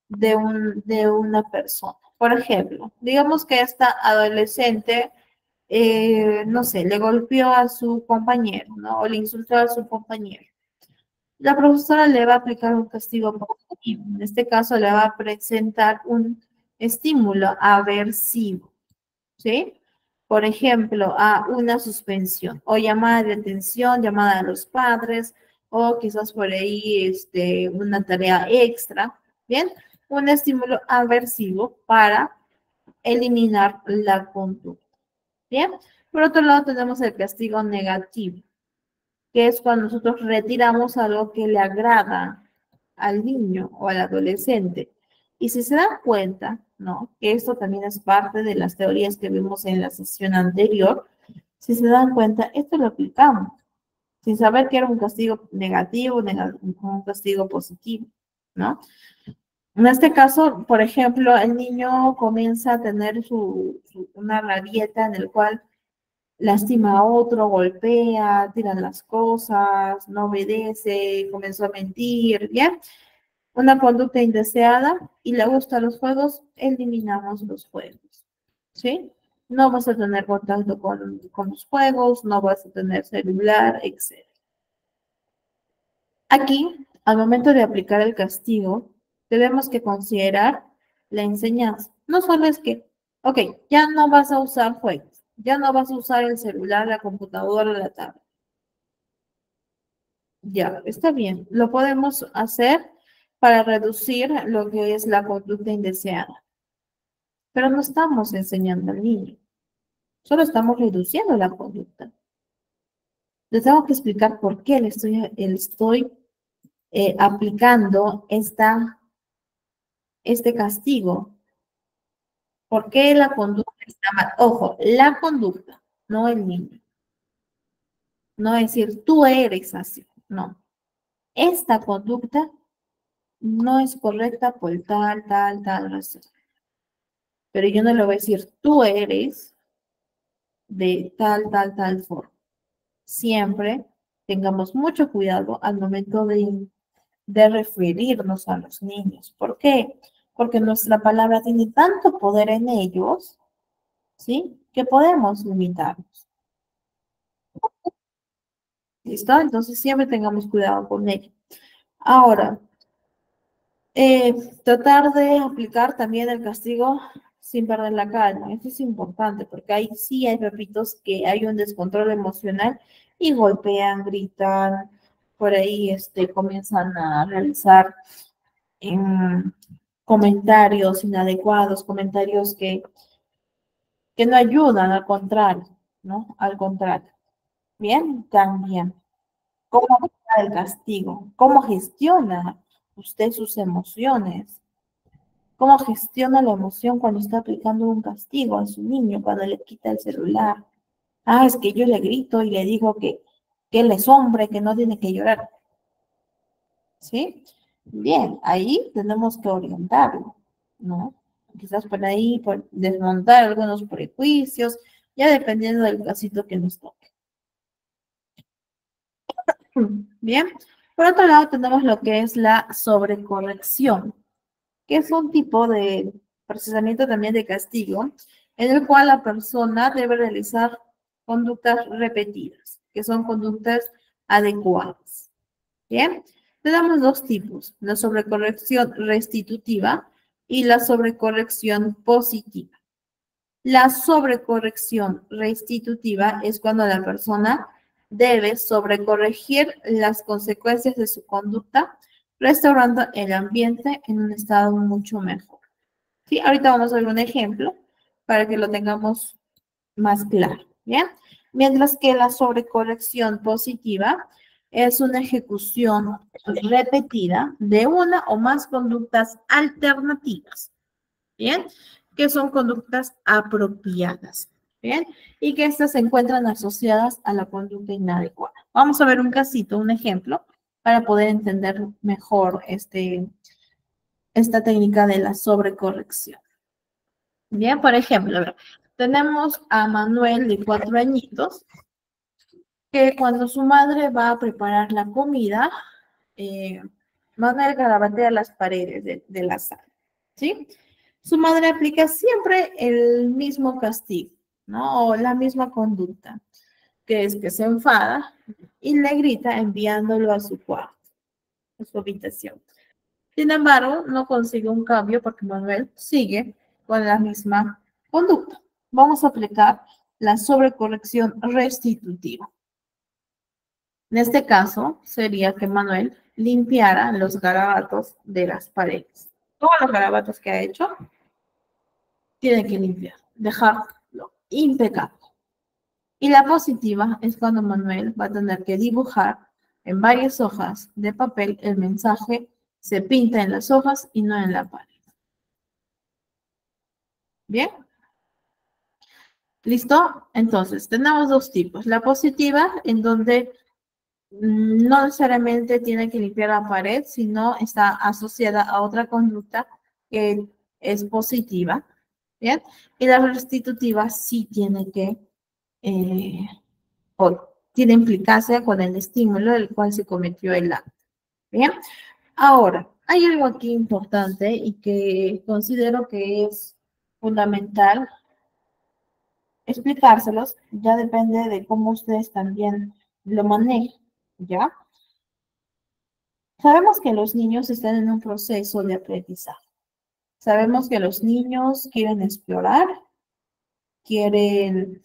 de una persona. Por ejemplo, digamos que esta adolescente, no sé, le golpeó a su compañero, ¿no? O le insultó a su compañero. La profesora le va a aplicar un castigo positivo. En este caso, le va a presentar un estímulo aversivo, ¿sí? Por ejemplo, a una suspensión o llamada de atención, llamada a los padres o quizás por ahí una tarea extra, ¿bien? Un estímulo aversivo para eliminar la conducta, ¿bien? Por otro lado, tenemos el castigo negativo, que es cuando nosotros retiramos algo que le agrada al niño o al adolescente. Y si se dan cuenta, ¿no? Que esto también es parte de las teorías que vimos en la sesión anterior, si se dan cuenta, esto lo aplicamos, sin saber que era un castigo negativo, un castigo positivo, ¿no? En este caso, por ejemplo, el niño comienza a tener una rabieta en el cual lastima a otro, golpea, tira las cosas, no obedece, comenzó a mentir, ¿bien? Una conducta indeseada y le gustan los juegos, eliminamos los juegos, ¿sí? No vas a tener contacto con los juegos, no vas a tener celular, etc. Aquí, al momento de aplicar el castigo, tenemos que considerar la enseñanza. No solo es que, ok, ya no vas a usar juegos, ya no vas a usar el celular, la computadora, la tablet. Ya, está bien. Lo podemos hacer para reducir lo que es la conducta indeseada. Pero no estamos enseñando al niño, solo estamos reduciendo la conducta. Les tengo que explicar por qué le estoy aplicando este castigo. ¿Por qué la conducta está mal? Ojo, la conducta, no el niño. No decir, tú eres así. No. Esta conducta no es correcta por tal razón. Pero yo no le voy a decir, tú eres de tal forma. Siempre tengamos mucho cuidado al momento de referirnos a los niños. ¿Por qué? Porque nuestra palabra tiene tanto poder en ellos, ¿sí? Que podemos limitarlos. ¿Listo? Entonces siempre tengamos cuidado con ello. Ahora, tratar de aplicar también el castigo sin perder la calma. Eso es importante porque ahí sí hay papitos que hay un descontrol emocional y golpean, gritan, por ahí comienzan a realizar comentarios inadecuados, comentarios que no ayudan, al contrario, ¿no? Al contrario. Bien, también. ¿Cómo aplica el castigo? ¿Cómo gestiona usted sus emociones? ¿Cómo gestiona la emoción cuando está aplicando un castigo a su niño, cuando le quita el celular? Ah, es que yo le grito y le digo que él es hombre, que no tiene que llorar. ¿Sí? Bien, ahí tenemos que orientarlo, ¿no? Quizás por ahí, por desmontar algunos prejuicios, ya dependiendo del casito que nos toque. Bien, por otro lado tenemos lo que es la sobrecorrección, que es un tipo de procesamiento también de castigo, en el cual la persona debe realizar conductas repetidas, que son conductas adecuadas. Bien, tenemos dos tipos, la sobrecorrección restitutiva y la sobrecorrección positiva. La sobrecorrección restitutiva es cuando la persona debe sobrecorregir las consecuencias de su conducta, restaurando el ambiente en un estado mucho mejor. ¿Sí? Ahorita vamos a ver un ejemplo para que lo tengamos más claro. ¿Bien? Mientras que la sobrecorrección positiva es una ejecución repetida de una o más conductas alternativas, ¿bien? Que son conductas apropiadas, ¿bien? Y que estas se encuentran asociadas a la conducta inadecuada. Vamos a ver un casito, un ejemplo, para poder entender mejor esta técnica de la sobrecorrección. Bien, por ejemplo, a ver, tenemos a Manuel de 4 añitos, que cuando su madre va a preparar la comida, Manuel garabatea las paredes de la sala, ¿sí? Su madre aplica siempre el mismo castigo, ¿no? O la misma conducta, que es que se enfada y le grita enviándolo a su cuarto, a su habitación. Sin embargo, no consigue un cambio porque Manuel sigue con la misma conducta. Vamos a aplicar la sobrecorrección restitutiva. En este caso, sería que Manuel limpiara los garabatos de las paredes. Todos los garabatos que ha hecho, tiene que limpiar, dejarlo impecable. Y la positiva es cuando Manuel va a tener que dibujar en varias hojas de papel el mensaje se pinta en las hojas y no en la pared. ¿Bien? ¿Listo? Entonces, tenemos dos tipos. La positiva, en donde no necesariamente tiene que limpiar la pared, sino está asociada a otra conducta que es positiva. ¿Bien? Y la restitutiva sí tiene que, o tiene implicancia con el estímulo del cual se cometió el acto. ¿Bien? Ahora, hay algo aquí importante y que considero que es fundamental explicárselos, ya depende de cómo ustedes también lo manejen, ¿ya? Sabemos que los niños están en un proceso de aprendizaje. Sabemos que los niños quieren explorar, quieren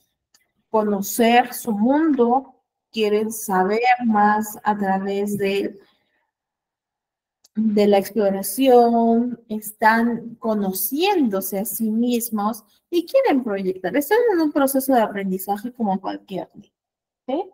conocer su mundo, quieren saber más a través de la exploración, están conociéndose a sí mismos y quieren proyectar. Están en un proceso de aprendizaje como cualquier niño. ¿Sí?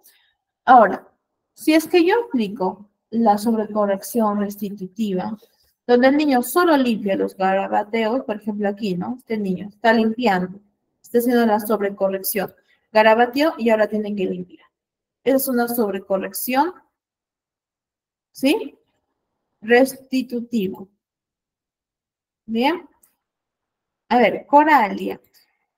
Ahora, si es que yo aplico la sobrecorrección restitutiva, donde el niño solo limpia los garabateos, por ejemplo aquí, ¿no? Este niño está limpiando, está haciendo la sobrecorrección. Garabateo y ahora tiene que limpiar. Es una sobrecorrección, ¿sí? Restitutivo. Bien. A ver, Coralia.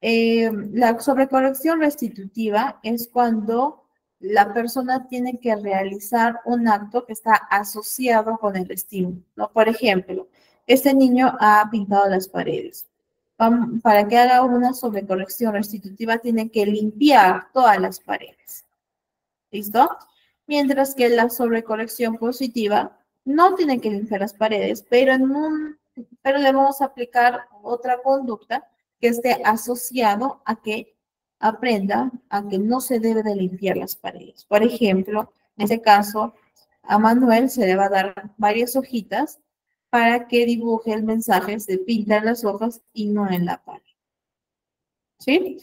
La sobrecorrección restitutiva es cuando la persona tiene que realizar un acto que está asociado con el estímulo, ¿no? Por ejemplo, este niño ha pintado las paredes. Para que haga una sobrecorrección restitutiva, tiene que limpiar todas las paredes. ¿Listo? Mientras que la sobrecorrección positiva no tiene que limpiar las paredes, pero le vamos a aplicar otra conducta que esté asociado a que aprenda a que no se debe de limpiar las paredes. Por ejemplo, en este caso, a Manuel se le va a dar varias hojitas para que dibuje el mensaje, se pinta en las hojas y no en la pared. ¿Sí?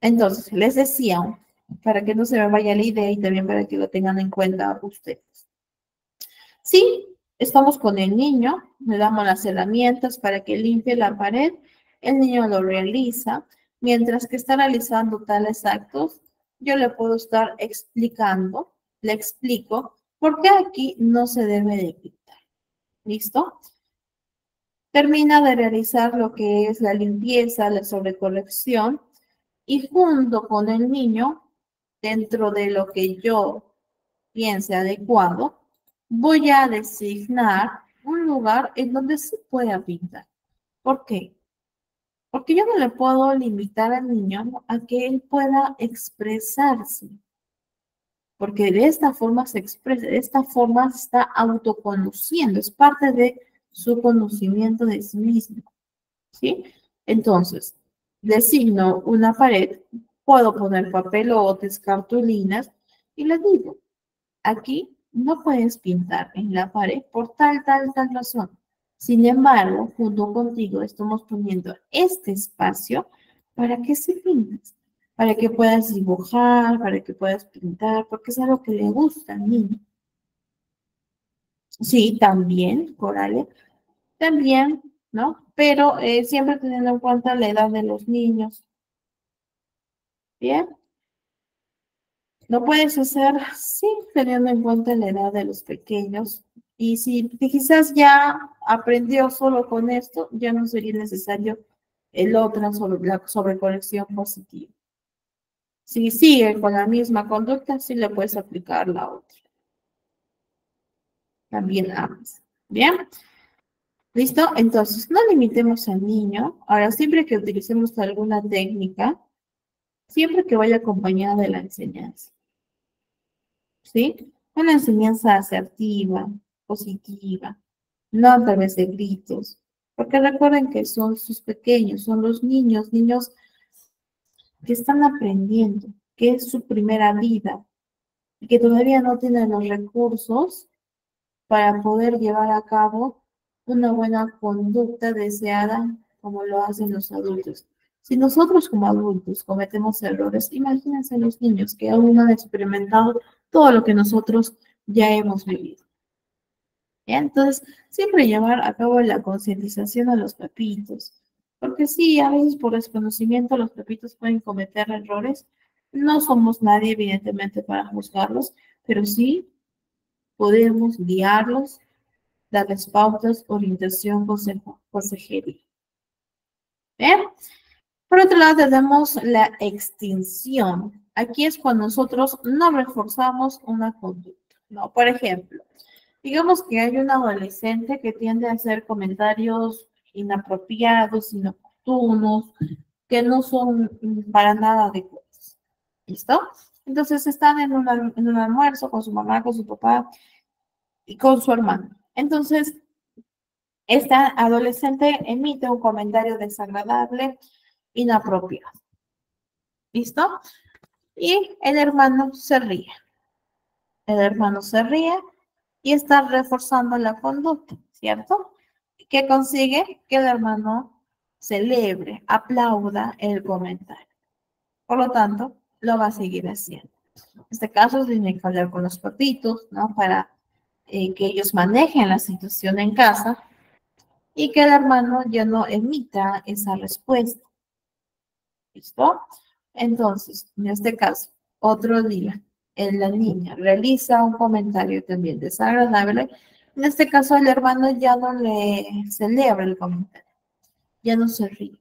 Entonces, les decía, para que no se me vaya la idea y también para que lo tengan en cuenta ustedes. Sí, estamos con el niño, le damos las herramientas para que limpie la pared, el niño lo realiza, mientras que está realizando tales actos, yo le puedo estar explicando, le explico por qué aquí no se debe de pintar. ¿Listo? Termina de realizar lo que es la limpieza, la sobrecolección, y junto con el niño, dentro de lo que yo piense adecuado, voy a designar un lugar en donde se pueda pintar. ¿Por qué? Porque yo no le puedo limitar al niño a que él pueda expresarse, porque de esta forma se expresa, de esta forma se está autoconociendo, es parte de su conocimiento de sí mismo, ¿sí? Entonces, designo una pared, puedo poner papelotes, cartulinas, y le digo, aquí no puedes pintar en la pared por tal razón. Sin embargo, junto contigo estamos poniendo este espacio para que se pintes. para que puedas dibujar, para que puedas pintar, porque es algo que le gusta al niño. Sí, también, Coralie, también, ¿no? Pero siempre teniendo en cuenta la edad de los niños, ¿bien? Lo puedes hacer, sí, teniendo en cuenta la edad de los pequeños. Y si quizás ya aprendió solo con esto, ya no sería necesario el otro sobre la sobrecorrección positiva. Si sigue con la misma conducta, sí le puedes aplicar la otra. También ambas. ¿Bien? ¿Listo? Entonces, no limitemos al niño. Ahora, siempre que utilicemos alguna técnica, siempre que vaya acompañada de la enseñanza. ¿Sí? Una enseñanza asertiva, positiva, no a través de gritos. Porque recuerden que son sus pequeños, son los niños, niños que están aprendiendo, que es su primera vida y que todavía no tienen los recursos para poder llevar a cabo una buena conducta deseada como lo hacen los adultos. Si nosotros como adultos cometemos errores, imagínense los niños que aún no han experimentado todo lo que nosotros ya hemos vivido. ¿Ya? Entonces, siempre llevar a cabo la concientización a los pepitos, porque sí, a veces por desconocimiento los pepitos pueden cometer errores. No somos nadie, evidentemente, para juzgarlos, pero sí podemos guiarlos, darles pautas, orientación, consejo, consejería. ¿Bien? Por otro lado, tenemos la extinción. Aquí es cuando nosotros no reforzamos una conducta, ¿no? Por ejemplo, digamos que hay un adolescente que tiende a hacer comentarios inapropiados, inoportunos, que no son para nada adecuados. ¿Listo? Entonces están en un almuerzo con su mamá, con su papá y con su hermano. Entonces, esta adolescente emite un comentario desagradable, inapropiado. ¿Listo? Y el hermano se ríe. El hermano se ríe y está reforzando la conducta, ¿cierto? ¿Qué consigue? Que el hermano celebre, aplauda el comentario. Por lo tanto, lo va a seguir haciendo. En este caso, tiene que hablar con los papitos, ¿no? Para que ellos manejen la situación en casa y que el hermano ya no emita esa respuesta. ¿Listo? Entonces, en este caso, otro día, la niña realiza un comentario también desagradable. En este caso, el hermano ya no le celebra el comentario, ya no se ríe.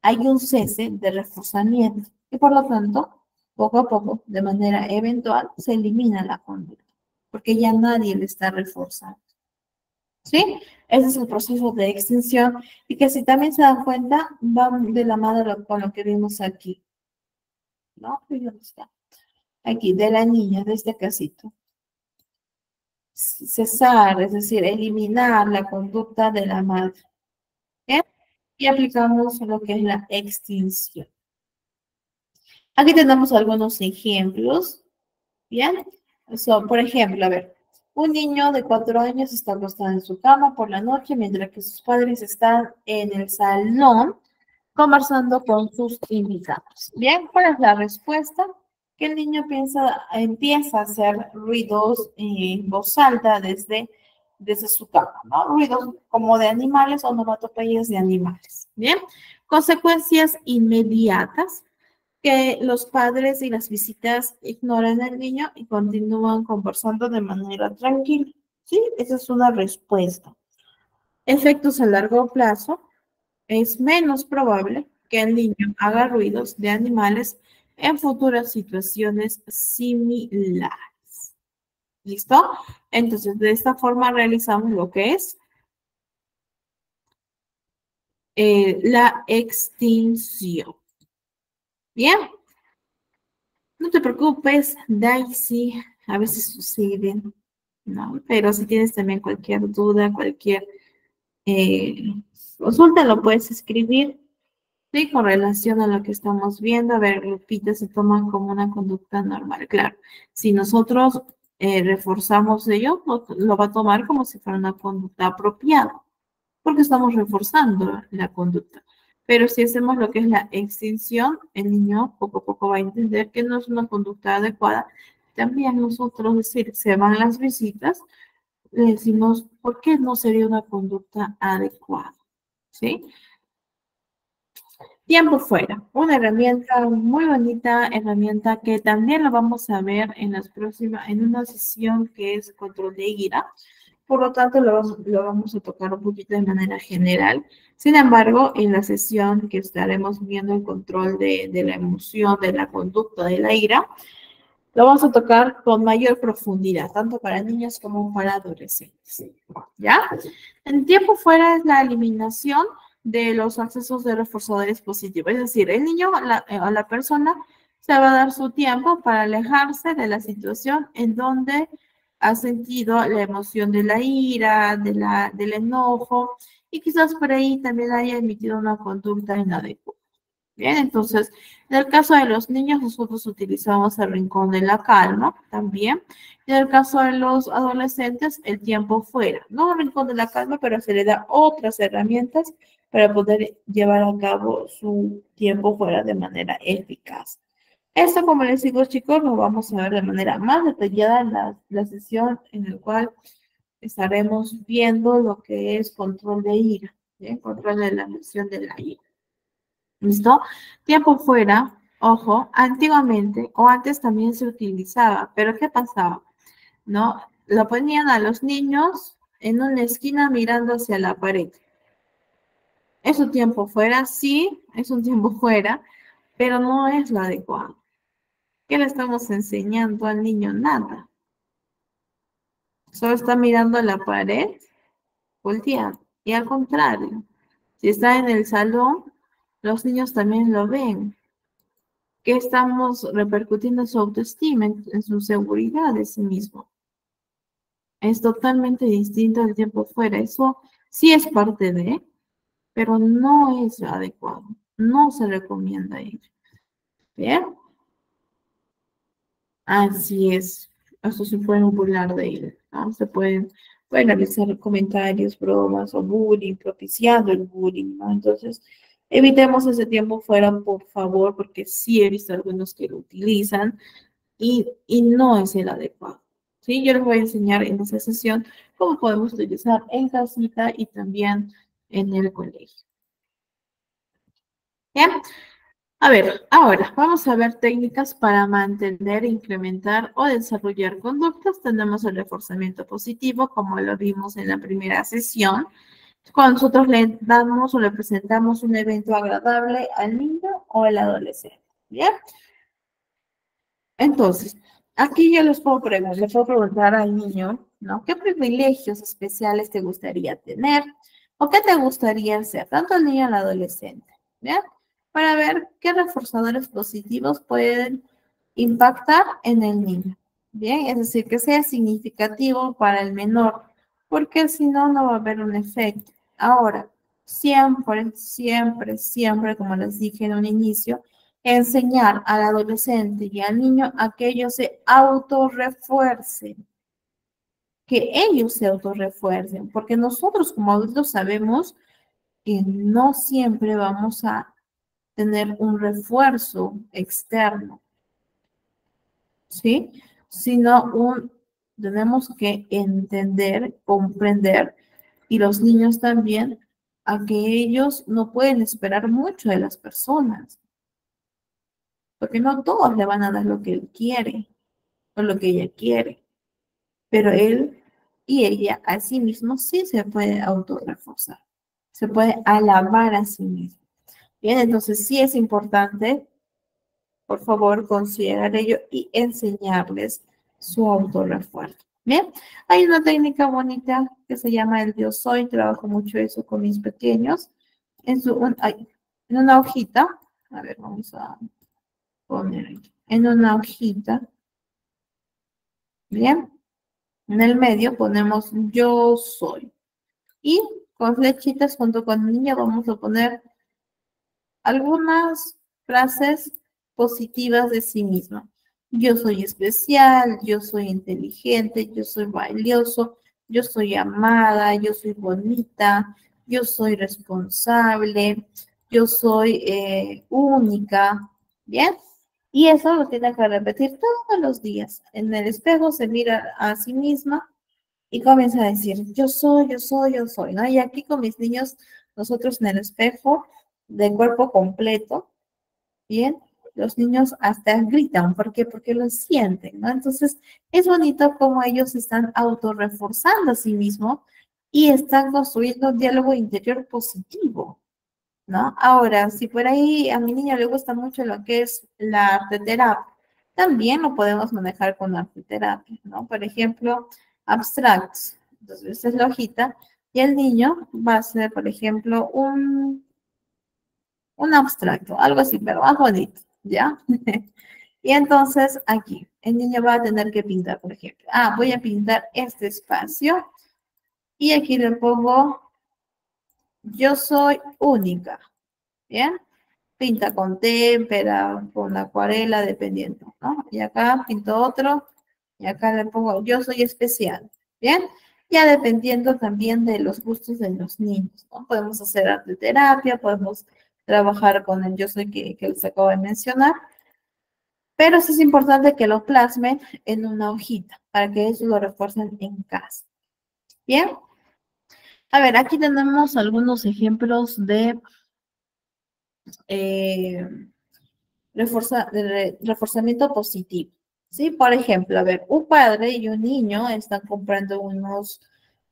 Hay un cese de reforzamiento y por lo tanto, poco a poco, de manera eventual, se elimina la conducta, porque ya nadie le está reforzando. ¿Sí? Ese es el proceso de extinción y que si también se dan cuenta, va de la mano con lo que vimos aquí. ¿No? ¿Dónde está? Aquí, de la niña, de este casito. Cesar, es decir, eliminar la conducta de la madre. ¿Bien? Y aplicamos lo que es la extinción. Aquí tenemos algunos ejemplos. ¿Bien? Por ejemplo, a ver, un niño de 4 años está acostado en su cama por la noche mientras que sus padres están en el salón conversando con sus invitados. Bien, ¿cuál es la respuesta? Que el niño empieza a hacer ruidos en voz alta desde su cama, ¿no? Ruidos como de animales o onomatopeyas de animales. Bien, consecuencias inmediatas, que los padres y las visitas ignoran al niño y continúan conversando de manera tranquila. Sí, esa es una respuesta. Efectos a largo plazo, es menos probable que el niño haga ruidos de animales en futuras situaciones similares. ¿Listo? Entonces, de esta forma realizamos lo que es la extinción. Bien, no te preocupes, Daisy, a veces suceden, ¿no? Pero si tienes también cualquier duda, cualquier consulta, lo puedes escribir. Sí, con relación a lo que estamos viendo, a ver, Lupita se toman como una conducta normal. Claro, si nosotros reforzamos ello, lo va a tomar como si fuera una conducta apropiada, porque estamos reforzando la conducta. Pero si hacemos lo que es la extinción, el niño poco a poco va a entender que no es una conducta adecuada. También nosotros, es decir, se van las visitas, le decimos, ¿por qué no sería una conducta adecuada? ¿Sí? Tiempo fuera, una herramienta muy bonita, herramienta que también la vamos a ver en las próximas, en una sesión que es control de ira. Por lo tanto, lo vamos a tocar un poquito de manera general. Sin embargo, en la sesión que estaremos viendo el control de la emoción, de la conducta, de la ira, lo vamos a tocar con mayor profundidad, tanto para niños como para adolescentes. ¿Ya? El tiempo fuera es la eliminación de los accesos de reforzadores positivos. Es decir, el niño o la persona se va a dar su tiempo para alejarse de la situación en donde ha sentido la emoción de la ira, del enojo, y quizás por ahí también haya emitido una conducta inadecuada. Bien, entonces, en el caso de los niños, nosotros utilizamos el rincón de la calma también. En el caso de los adolescentes, el tiempo fuera. No el rincón de la calma, pero se le da otras herramientas para poder llevar a cabo su tiempo fuera de manera eficaz. Esto, como les digo, chicos, lo vamos a ver de manera más detallada en la sesión en la cual estaremos viendo lo que es control de ira, ¿bien? Control de la emoción de la ira. ¿Listo? Tiempo fuera, ojo, antiguamente o antes también se utilizaba, pero ¿qué pasaba? ¿No? Lo ponían a los niños en una esquina mirando hacia la pared. ¿Es un tiempo fuera? Sí, es un tiempo fuera, pero no es lo adecuado. ¿Qué le estamos enseñando al niño? Nada. Solo está mirando a la pared, volteado. Y al contrario, si está en el salón, los niños también lo ven. Que estamos repercutiendo en su autoestima, en su seguridad de sí mismo. Es totalmente distinto al tiempo fuera. Eso sí es parte de, pero no es adecuado. No se recomienda ello. ¿Bien? Así es. Esto se puede burlar de él, ¿no? Pueden realizar comentarios, bromas o bullying, propiciando el bullying, ¿no? Entonces, evitemos ese tiempo fuera, por favor, porque sí he visto algunos que lo utilizan y no es el adecuado. ¿Sí? Yo les voy a enseñar en esta sesión cómo podemos utilizar en casita y también en el colegio. ¿Bien? A ver, ahora vamos a ver técnicas para mantener, incrementar o desarrollar conductas. Tenemos el reforzamiento positivo, como lo vimos en la primera sesión. Cuando nosotros le damos o le presentamos un evento agradable al niño o al adolescente. ¿Bien? Entonces, aquí yo le puedo preguntar al niño, ¿no? ¿Qué privilegios especiales te gustaría tener? ¿O qué te gustaría hacer? Tanto al niño como al adolescente, ¿bien? Para ver qué reforzadores positivos pueden impactar en el niño, ¿bien? Es decir, que sea significativo para el menor, porque si no, no va a haber un efecto. Ahora, siempre, siempre, siempre, como les dije en un inicio, enseñar al adolescente y al niño a que ellos se autorrefuercen, que ellos se autorrefuercen, porque nosotros como adultos sabemos que no siempre vamos a tener un refuerzo externo, ¿sí? Tenemos que entender, comprender, y los niños también, a que ellos no pueden esperar mucho de las personas, porque no todos le van a dar lo que él quiere o lo que ella quiere, pero él y ella a sí mismo sí se puede autorreforzar, se puede alabar a sí mismo. Bien, entonces sí es importante, por favor, considerar ello y enseñarles su autorrefuerzo. Bien, hay una técnica bonita que se llama el yo soy, trabajo mucho eso con mis pequeños, en una hojita, a ver, vamos a poner aquí, en una hojita, bien, en el medio ponemos yo soy. Y con flechitas junto con el niño vamos a poner algunas frases positivas de sí mismo. Yo soy especial, yo soy inteligente, yo soy valioso, yo soy amada, yo soy bonita, yo soy responsable, yo soy única, ¿bien? Y eso lo tiene que repetir todos los días. En el espejo se mira a sí misma y comienza a decir, yo soy, yo soy, yo soy, ¿no? Y aquí con mis niños, nosotros en el espejo, de cuerpo completo, ¿bien? Los niños hasta gritan, ¿por qué? Porque lo sienten, ¿no? Entonces, es bonito cómo ellos están autorreforzando a sí mismos y están construyendo un diálogo interior positivo, ¿no? Ahora, si por ahí a mi niño le gusta mucho lo que es la arteterapia, también lo podemos manejar con arteterapia, ¿no? Por ejemplo, abstracts. Entonces, esta es la hojita y el niño va a hacer, por ejemplo, un abstracto, algo así, pero más bonito, ¿ya? Y entonces aquí, el niño va a tener que pintar, por ejemplo. Ah, voy a pintar este espacio y aquí le pongo, yo soy única, ¿bien? Pinta con témpera, con acuarela, dependiendo, ¿no? Y acá pinto otro, y acá le pongo, yo soy especial, ¿bien? Ya dependiendo también de los gustos de los niños, ¿no? Podemos hacer arte terapia, podemos trabajar con el yo soy que les acabo de mencionar, pero sí es importante que lo plasmen en una hojita para que eso lo refuercen en casa. Bien, a ver, aquí tenemos algunos ejemplos de eh, reforzamiento positivo. ¿Sí? Por ejemplo, a ver, un padre y un niño están comprando unos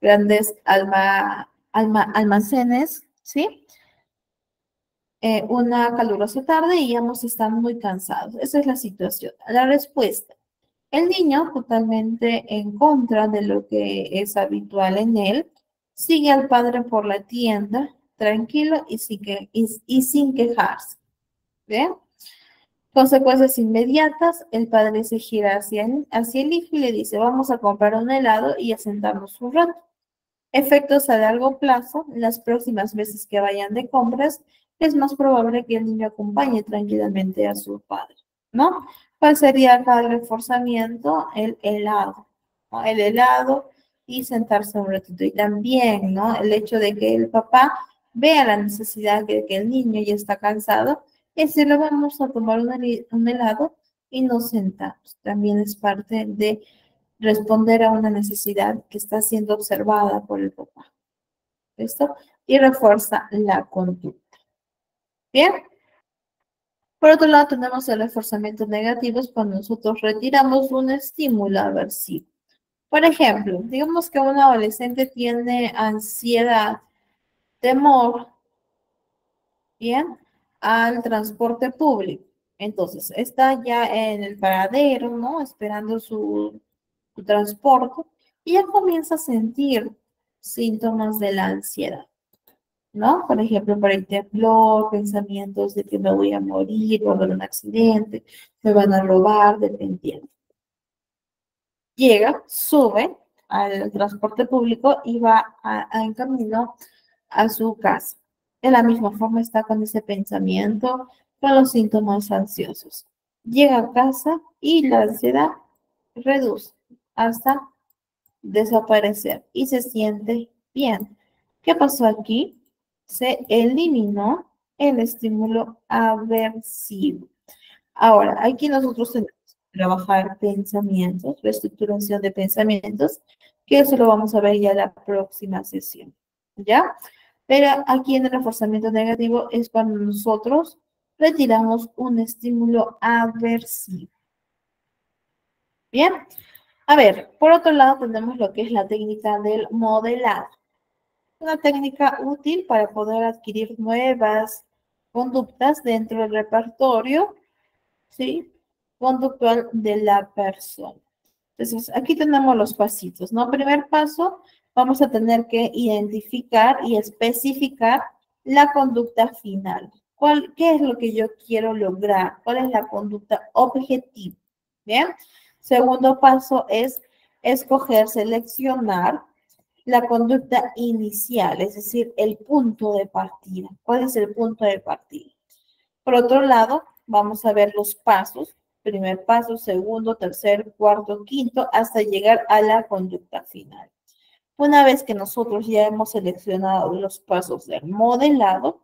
grandes almacenes, ¿sí? Una calurosa tarde y ambos están muy cansados. Esa es la situación. La respuesta. El niño, totalmente en contra de lo que es habitual en él, sigue al padre por la tienda, tranquilo y sin quejarse. ¿Bien? Consecuencias inmediatas, el padre se gira hacia el hijo y le dice, vamos a comprar un helado y a sentarnos un rato. Efectos a largo plazo, las próximas veces que vayan de compras, es más probable que el niño acompañe tranquilamente a su padre, ¿no? ¿Cuál sería acá el reforzamiento? El helado, ¿no? El helado y sentarse un ratito. Y también, ¿no? El hecho de que el papá vea la necesidad de que el niño ya está cansado, es decir, lo vamos a tomar un helado y nos sentamos. También es parte de responder a una necesidad que está siendo observada por el papá. ¿Listo? Y refuerza la conducta. Bien. Por otro lado, tenemos el reforzamiento negativo es cuando nosotros retiramos un estímulo aversivo. Por ejemplo, digamos que un adolescente tiene ansiedad, temor, bien, al transporte público. Entonces, está ya en el paradero, ¿no? Esperando su transporte y ya comienza a sentir síntomas de la ansiedad, ¿no? Por ejemplo, por el temblor, pensamientos de que me voy a morir, va a haber un accidente, me van a robar, dependiendo. Llega, sube al transporte público y va en camino a su casa. De la misma forma está con ese pensamiento, con los síntomas ansiosos. Llega a casa y la ansiedad reduce hasta desaparecer y se siente bien. ¿Qué pasó aquí? Se eliminó el estímulo aversivo. Ahora, aquí nosotros tenemos que trabajar pensamientos, reestructuración de pensamientos, que eso lo vamos a ver ya en la próxima sesión. ¿Ya? Pero aquí en el reforzamiento negativo es cuando nosotros retiramos un estímulo aversivo. Bien, a ver, por otro lado tenemos lo que es la técnica del modelado. Una técnica útil para poder adquirir nuevas conductas dentro del repertorio, ¿sí? Conductual de la persona. Entonces, aquí tenemos los pasitos, ¿no? Primer paso, vamos a tener que identificar y especificar la conducta final. ¿Qué es lo que yo quiero lograr? ¿Cuál es la conducta objetiva? Bien. Segundo paso es escoger, seleccionar la conducta inicial, es decir, el punto de partida. ¿Cuál es el punto de partida? Por otro lado, vamos a ver los pasos, primer paso, segundo, tercer, cuarto, quinto, hasta llegar a la conducta final. Una vez que nosotros ya hemos seleccionado los pasos del modelado,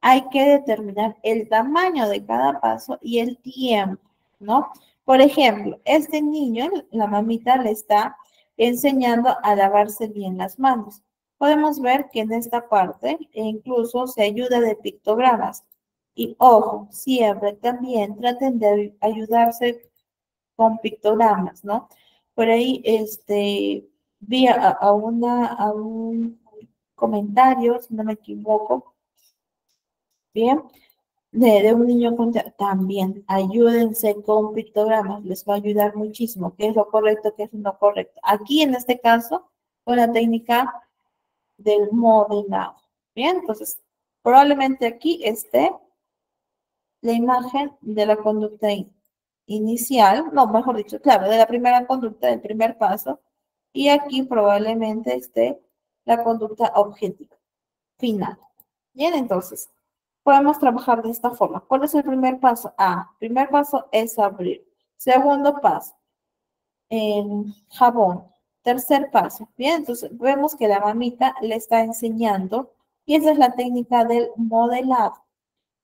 hay que determinar el tamaño de cada paso y el tiempo, ¿no? Por ejemplo, este niño, la mamita le está enseñando a lavarse bien las manos. Podemos ver que en esta parte incluso se ayuda de pictogramas. Y ojo, siempre también traten de ayudarse con pictogramas, ¿no? Por ahí, vi a un comentario, si no me equivoco, bien, de un niño con también, ayúdense con pictogramas, les va a ayudar muchísimo, qué es lo correcto, qué es lo correcto. Aquí en este caso, con la técnica del modelado, bien, entonces, probablemente aquí esté la imagen de la conducta inicial, no, mejor dicho, claro, de la primera conducta, del primer paso, y aquí probablemente esté la conducta objetiva, final. Bien, entonces, podemos trabajar de esta forma. ¿Cuál es el primer paso? Primer paso es abrir. Segundo paso, jabón. Tercer paso. Bien, entonces vemos que la mamita le está enseñando y esa es la técnica del modelado.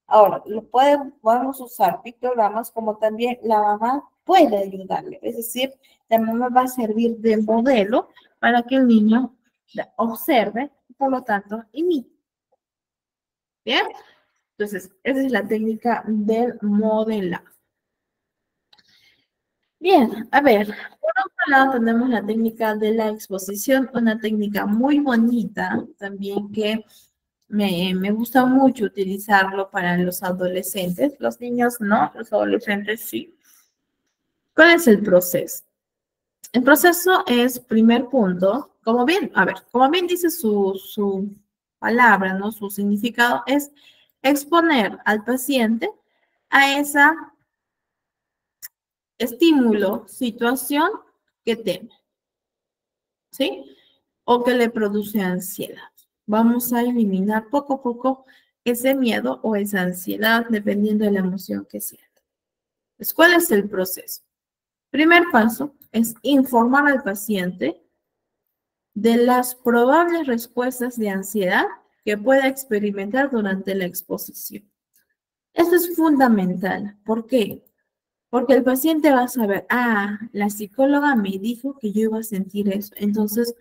Ahora, podemos usar pictogramas como también la mamá puede ayudarle. Es decir, la mamá va a servir de modelo para que el niño observe, por lo tanto, imite. ¿Bien? Entonces, esa es la técnica del modelado. Bien, a ver, por otro lado tenemos la técnica de la exposición, una técnica muy bonita también que me gusta mucho utilizarlo para los adolescentes. Los niños no, los adolescentes sí. ¿Cuál es el proceso? El proceso es, primer punto, como bien, a ver, como bien dice su palabra, ¿no? Su significado es exponer al paciente a esa estímulo, situación que teme, ¿sí? O que le produce ansiedad. Vamos a eliminar poco a poco ese miedo o esa ansiedad dependiendo de la emoción que sienta. Pues, ¿cuál es el proceso? Primer paso es informar al paciente de las probables respuestas de ansiedad que pueda experimentar durante la exposición. Esto es fundamental. ¿Por qué? Porque el paciente va a saber, la psicóloga me dijo que yo iba a sentir eso, entonces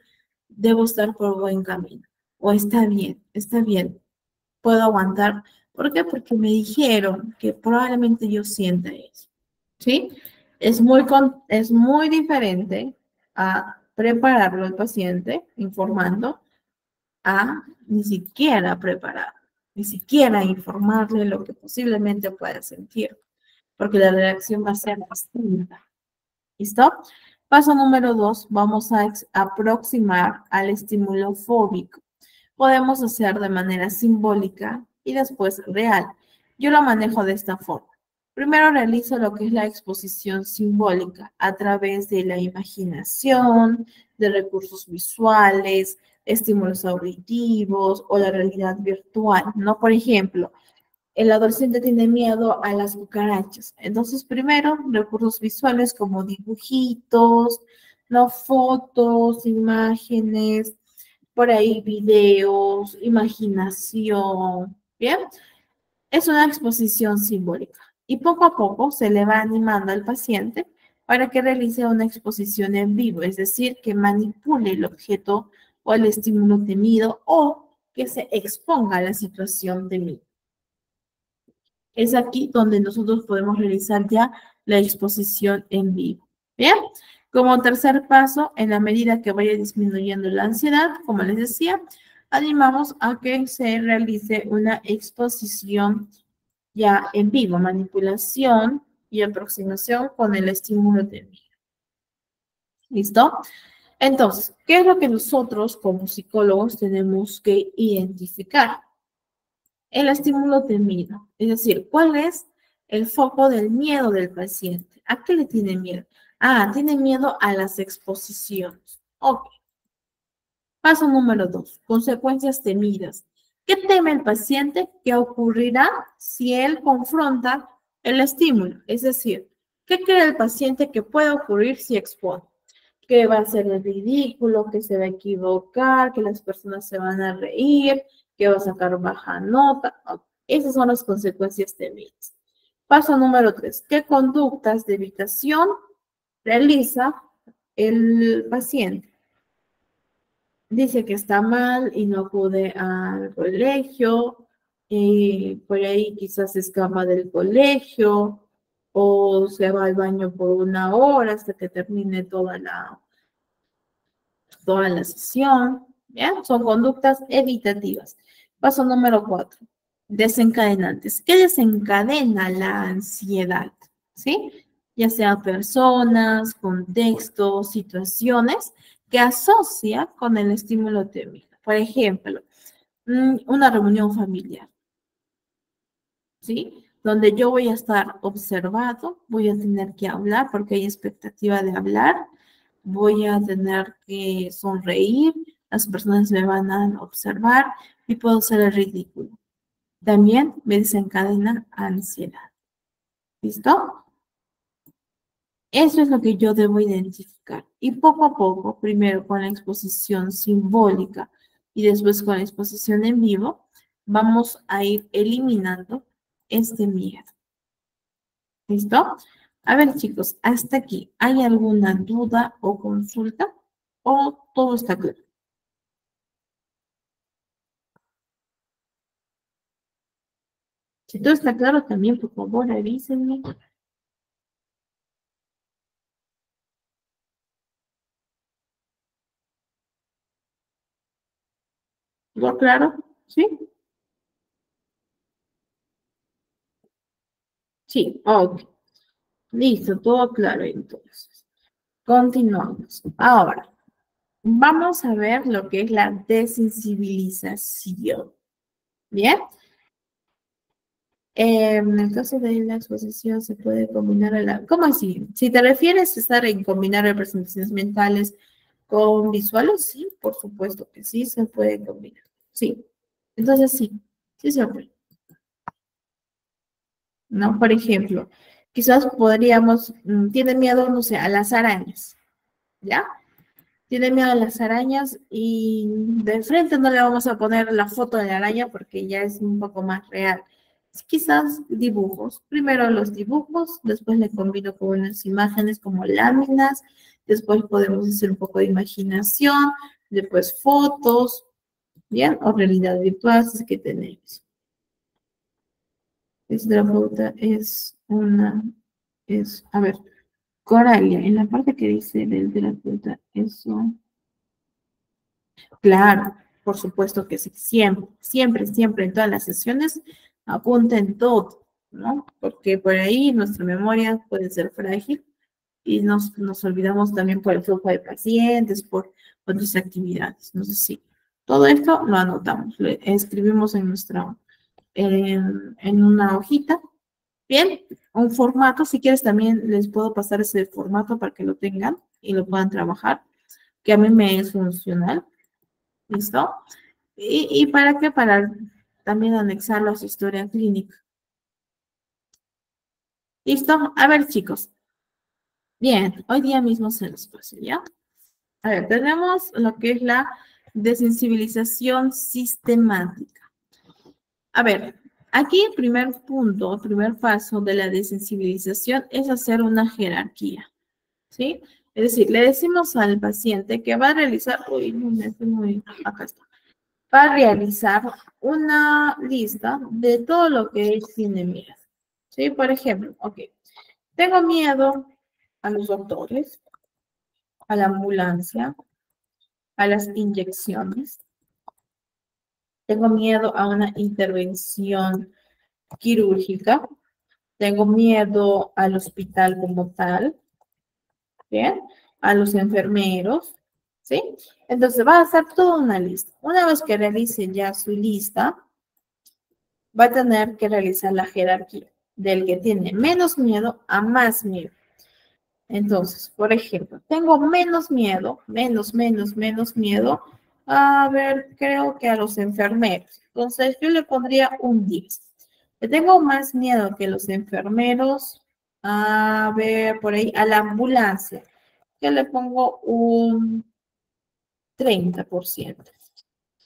debo estar por buen camino. O está bien, puedo aguantar. ¿Por qué? Porque me dijeron que probablemente yo sienta eso. ¿Sí? Es muy diferente a prepararlo al paciente, informando, a ni siquiera preparar, ni siquiera informarle lo que posiblemente pueda sentir, porque la reacción va a ser distinta. ¿Listo? Paso número 2, vamos a aproximar al estímulo fóbico. Podemos hacer de manera simbólica y después real. Yo lo manejo de esta forma. Primero realizo lo que es la exposición simbólica a través de la imaginación, de recursos visuales, estímulos auditivos o la realidad virtual, ¿no? Por ejemplo, el adolescente tiene miedo a las cucarachas. Entonces, primero, recursos visuales como dibujitos, no fotos, imágenes, por ahí videos, imaginación. Bien, es una exposición simbólica. Y poco a poco se le va animando al paciente para que realice una exposición en vivo, es decir, que manipule el objeto o el estímulo temido o que se exponga a la situación de miedo. Es aquí donde nosotros podemos realizar ya la exposición en vivo. Bien, como tercer paso, en la medida que vaya disminuyendo la ansiedad, como les decía, animamos a que se realice una exposición ya en vivo, manipulación y aproximación con el estímulo temido. ¿Listo? Entonces, ¿qué es lo que nosotros como psicólogos tenemos que identificar? El estímulo temido, es decir, ¿cuál es el foco del miedo del paciente? ¿A qué le tiene miedo? Tiene miedo a las exposiciones. Ok. Paso número 2, consecuencias temidas. ¿Qué teme el paciente que ocurrirá si él confronta el estímulo? Es decir, ¿qué cree el paciente que puede ocurrir si expone? Que va a ser el ridículo, que se va a equivocar, que las personas se van a reír, que va a sacar baja nota. Esas son las consecuencias temidas. Paso número 3. ¿Qué conductas de evitación realiza el paciente? Dice que está mal y no acude al colegio, por ahí quizás se escapa del colegio o se va al baño por 1 hora hasta que termine toda la sesión. ¿Bien? Son conductas evitativas. Paso número 4. Desencadenantes. ¿Qué desencadena la ansiedad? ¿Sí? Ya sea personas, contextos, situaciones que asocia con el estímulo térmico. Por ejemplo, una reunión familiar, ¿sí? Donde yo voy a estar observado, voy a tener que hablar porque hay expectativa de hablar, voy a tener que sonreír, las personas me van a observar y puedo ser el ridículo. También me desencadena ansiedad. ¿Listo? Eso es lo que yo debo identificar. Y poco a poco, primero con la exposición simbólica y después con la exposición en vivo, vamos a ir eliminando este miedo. ¿Listo? A ver, chicos, hasta aquí, ¿hay alguna duda o consulta? ¿O todo está claro? Si todo está claro, también, por favor, avísenme. ¿Todo claro? ¿Sí? Sí, ok. Listo, todo claro entonces. Continuamos. Ahora, vamos a ver lo que es la desensibilización. ¿Bien? En el caso de la exposición se puede combinar a la... ¿Cómo así? Si te refieres a estar en combinar representaciones mentales con visuales, sí, por supuesto que sí se puede combinar. Sí. Entonces sí, sí se puede. ¿No? Por ejemplo, quizás podríamos, tiene miedo, no sé, a las arañas, ¿ya? Tiene miedo a las arañas y de frente no le vamos a poner la foto de la araña porque ya es un poco más real. Quizás dibujos. Primero los dibujos, después le combino con unas imágenes como láminas, después podemos hacer un poco de imaginación, después fotos, ¿bien? O realidad virtual, si es que tenemos. Es terapeuta, a ver, Coralia, en la parte que dice del terapeuta, eso. Claro, por supuesto que sí, siempre, siempre, siempre en todas las sesiones apunten todo, ¿no? Porque por ahí nuestra memoria puede ser frágil y nos olvidamos también por el flujo de pacientes, por otras actividades. No sé si todo esto lo anotamos, lo escribimos en una hojita. Bien, un formato, si quieres también les puedo pasar ese formato para que lo tengan y lo puedan trabajar, que a mí me es funcional. ¿Listo? ¿Y para qué? Para también anexarlo a su historia clínica. ¿Listo? A ver, chicos. Bien, hoy día mismo se los paso, ¿ya? A ver, tenemos lo que es la desensibilización sistemática. A ver, aquí el primer punto, el primer paso de la desensibilización es hacer una jerarquía, ¿sí? Es decir, le decimos al paciente que va a realizar, uy, no me fui muy, acá está. Va a realizar una lista de todo lo que él tiene miedo. ¿Sí? Por ejemplo, ok, tengo miedo a los doctores, a la ambulancia, a las inyecciones, tengo miedo a una intervención quirúrgica, tengo miedo al hospital como tal, ¿bien? A los enfermeros, ¿sí? Entonces va a hacer toda una lista. Una vez que realice ya su lista, va a tener que realizar la jerarquía del que tiene menos miedo a más miedo. Entonces, por ejemplo, tengo menos miedo, menos miedo, a ver, creo que a los enfermeros. Entonces, yo le pondría un 10. Le tengo más miedo que los enfermeros, a ver, por ahí, a la ambulancia, que le pongo un 30%.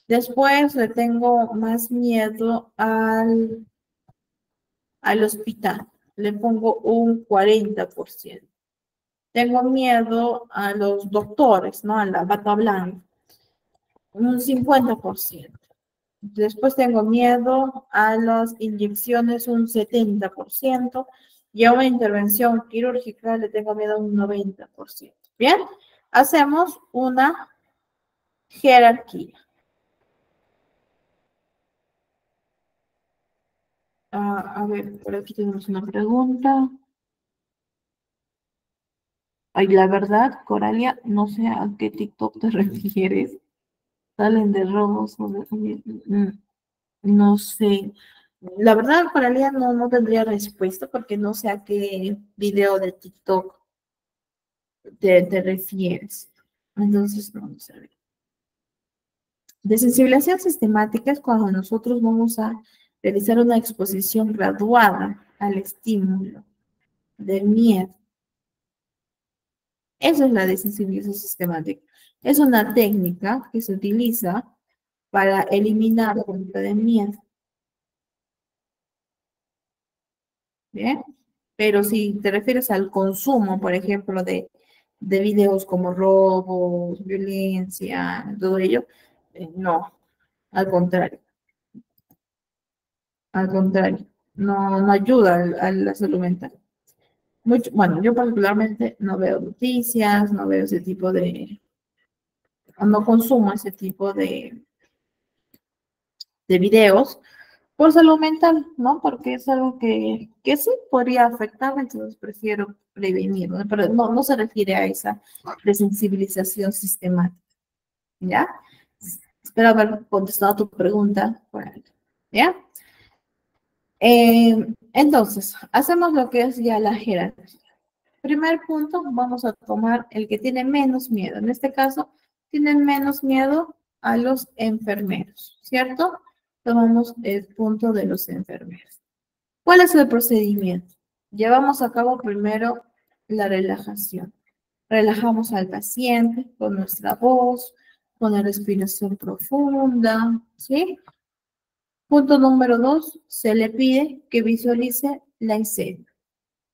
Después le tengo más miedo al al hospital. Le pongo un 40%. Tengo miedo a los doctores, ¿no? A la bata blanca, un 50%. Después tengo miedo a las inyecciones, un 70%. Y a una intervención quirúrgica le tengo miedo a un 90%. Bien, hacemos una jerarquía. A ver, por aquí tenemos una pregunta. Ay, la verdad, Coralia, no sé a qué TikTok te refieres. Salen de robos o no sé. La verdad, Coralia, no tendría respuesta porque no sé a qué video de TikTok te refieres. Entonces, no sé. De sensibilización sistemática es cuando nosotros vamos a realizar una exposición graduada al estímulo del miedo. Eso es la desensibilización sistemática. Es una técnica que se utiliza para eliminar la conducta de miedo. ¿Bien? Pero si te refieres al consumo, por ejemplo, de videos como robos, violencia, todo ello, no, al contrario, al contrario, no ayuda a la salud mental. Mucho, bueno, yo particularmente no veo noticias, no veo ese tipo no consumo ese tipo de videos por salud mental, ¿no? Porque es algo que sí podría afectarme, entonces prefiero prevenir, ¿no? Pero no se refiere a esa desensibilización sistemática, ¿ya? Espero haber contestado a tu pregunta, ¿ya? Entonces, hacemos lo que es ya la jerarquía. Primer punto, vamos a tomar el que tiene menos miedo. En este caso, tienen menos miedo a los enfermeros, ¿cierto? Tomamos el punto de los enfermeros. ¿Cuál es el procedimiento? Llevamos a cabo primero la relajación. Relajamos al paciente con nuestra voz, con la respiración profunda, ¿sí? Punto número 2, se le pide que visualice la escena.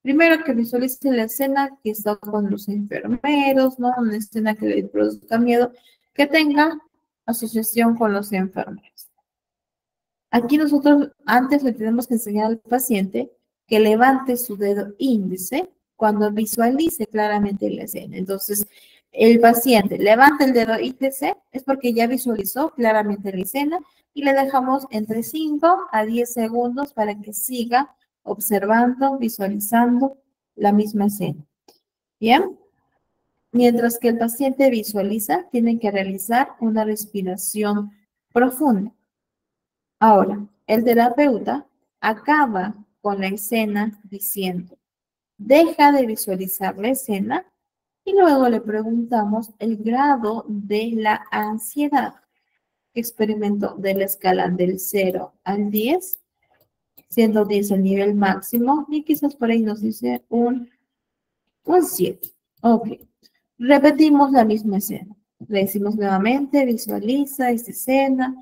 Primero que visualice la escena que está con los enfermeros, ¿no? Una escena que le produzca miedo, que tenga asociación con los enfermeros. Aquí nosotros antes le tenemos que enseñar al paciente que levante su dedo índice cuando visualice claramente la escena. Entonces, el paciente levanta el dedo índice, es porque ya visualizó claramente la escena y le dejamos entre 5 a 10 segundos para que siga observando, visualizando la misma escena. Bien, mientras que el paciente visualiza, tiene que realizar una respiración profunda. Ahora, el terapeuta acaba con la escena diciendo, deja de visualizar la escena y luego le preguntamos el grado de la ansiedad que experimentó de la escala del 0 al 10, siendo 10 el nivel máximo y quizás por ahí nos dice un 7. Ok. Repetimos la misma escena. Le decimos nuevamente, visualiza esta escena.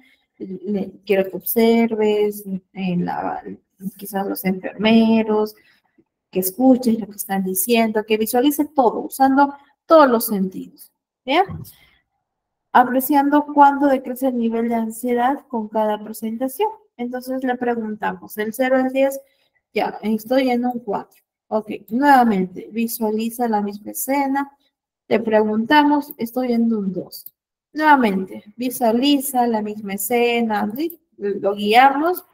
Quiero que observes quizás los enfermeros, que escuches lo que están diciendo, que visualice todo, usando todos los sentidos. ¿Bien? Apreciando cuándo decrece el nivel de ansiedad con cada presentación. Entonces le preguntamos, del 0 al 10, ya, estoy en un 4. Ok, nuevamente, visualiza la misma escena. Le preguntamos, estoy en un 2. Nuevamente, visualiza la misma escena. ¿Sí? Lo guiamos.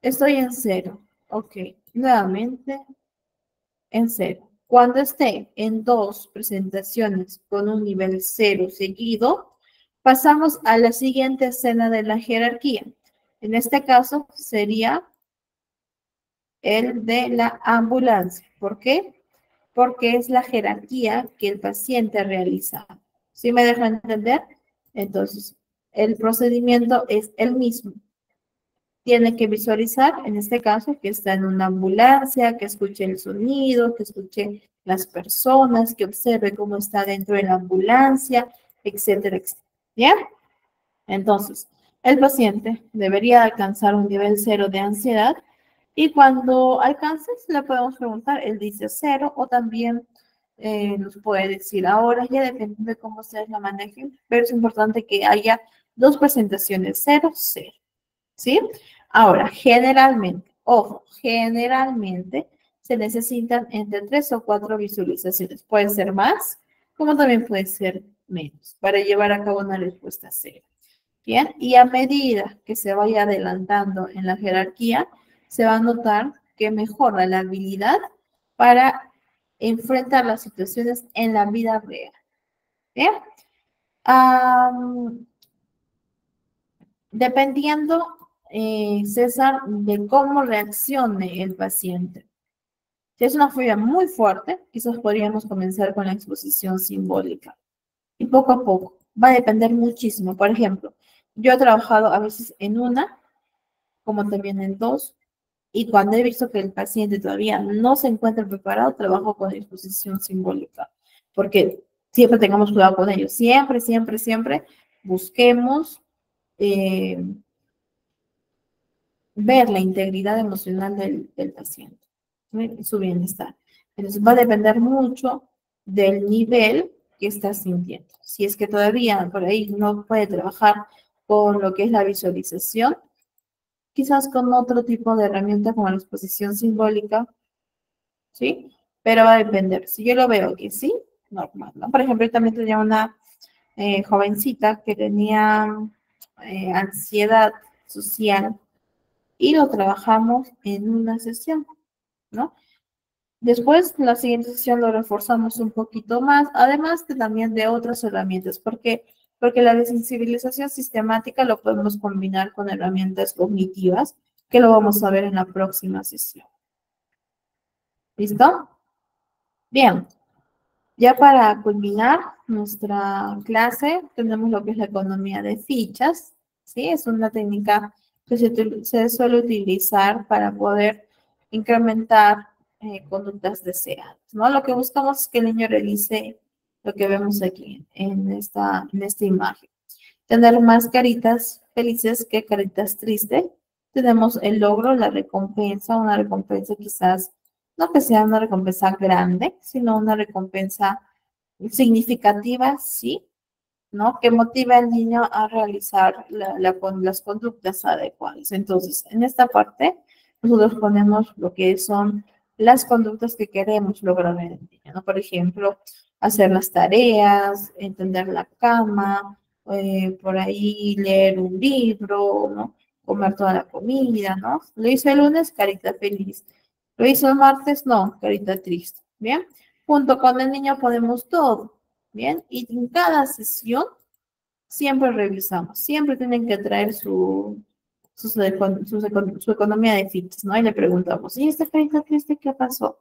Estoy en 0. Ok, nuevamente en 0. Cuando esté en 2 presentaciones con un nivel 0 seguido, pasamos a la siguiente escena de la jerarquía. En este caso sería el de la ambulancia. ¿Por qué? Porque es la jerarquía que el paciente realiza. ¿Sí me deja entender? Entonces, el procedimiento es el mismo. Tiene que visualizar, en este caso, que está en una ambulancia, que escuche el sonido, que escuche las personas, que observe cómo está dentro de la ambulancia, etcétera, etcétera. ¿Bien? Entonces, el paciente debería alcanzar un nivel 0 de ansiedad Y cuando alcances, le podemos preguntar, él dice 0 o también nos puede decir ahora, ya depende de cómo ustedes la manejen, pero es importante que haya dos presentaciones, 0, 0, ¿sí? Ahora, generalmente, ojo, generalmente se necesitan entre 3 o 4 visualizaciones. Puede ser más, como también puede ser menos, para llevar a cabo una respuesta 0. Bien, y a medida que se vaya adelantando en la jerarquía, se va a notar que mejora la habilidad para enfrentar las situaciones en la vida real. Bien, dependiendo, César, de cómo reaccione el paciente. Si es una fobia muy fuerte, quizás podríamos comenzar con la exposición simbólica. Y poco a poco, va a depender muchísimo. Por ejemplo, yo he trabajado a veces en una, como también en dos, y cuando he visto que el paciente todavía no se encuentra preparado, trabajo con exposición simbólica, porque siempre tengamos cuidado con ellos, siempre, siempre, siempre busquemos eh, ver la integridad emocional del paciente, ¿sí? Su bienestar. Entonces va a depender mucho del nivel que está sintiendo. Si es que todavía por ahí no puede trabajar con lo que es la visualización, quizás con otro tipo de herramienta como la exposición simbólica, ¿sí? Pero va a depender. Si yo lo veo que sí, normal, ¿no? Por ejemplo, yo también tenía una jovencita que tenía ansiedad social y lo trabajamos en una sesión, ¿no? Después, la siguiente sesión lo reforzamos un poquito más, además de también de otras herramientas, porque la desensibilización sistemática lo podemos combinar con herramientas cognitivas, que lo vamos a ver en la próxima sesión. ¿Listo? Bien, ya para culminar nuestra clase, tenemos lo que es la economía de fichas, ¿sí? Es una técnica que se suele utilizar para poder incrementar conductas deseadas, ¿no? Lo que buscamos es que el niño realice lo que vemos aquí en esta imagen. Tener más caritas felices que caritas tristes. Tenemos el logro, la recompensa, una recompensa quizás, no que sea una recompensa grande, sino una recompensa significativa, sí, ¿no? Que motiva al niño a realizar las conductas adecuadas. Entonces, en esta parte, nosotros ponemos lo que son las conductas que queremos lograr en el niño, ¿no? Por ejemplo, hacer las tareas, entender la cama, por ahí leer un libro, ¿no? Comer toda la comida, ¿no? Lo hizo el lunes, carita feliz. Lo hizo el martes, no, carita triste, ¿bien? Junto con el niño podemos todo, ¿bien? Y en cada sesión siempre revisamos, siempre tienen que traer su economía de fichas, ¿no? Y le preguntamos, ¿y esta carita triste qué pasó?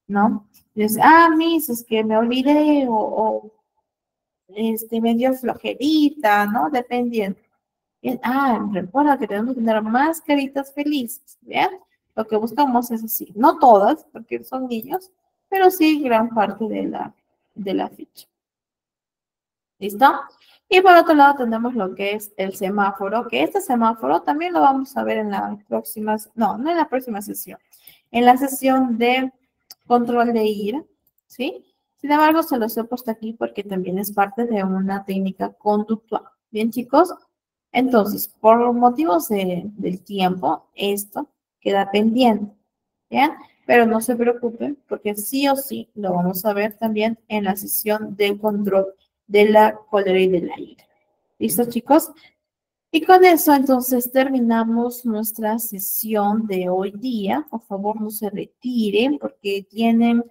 ¿No? Y dice, Miss, es que me olvidé me dio flojerita, ¿no? Dependiendo. Bien, recuerda que tenemos que tener más caritas felices, ¿bien? Lo que buscamos es así, no todas, porque son niños, pero sí gran parte de la ficha. ¿Listo? Y por otro lado tenemos lo que es el semáforo, que este semáforo también lo vamos a ver en las próximas, no en la próxima sesión, en la sesión de control de ira, ¿sí? Sin embargo, se los he puesto aquí porque también es parte de una técnica conductual. Bien, chicos. Entonces, por motivos del tiempo, esto queda pendiente, ¿bien? Pero no se preocupen porque sí o sí lo vamos a ver también en la sesión de control de la cólera y de la ira. ¿Listo, chicos? Y con eso, entonces, terminamos nuestra sesión de hoy día. Por favor, no se retiren porque tienen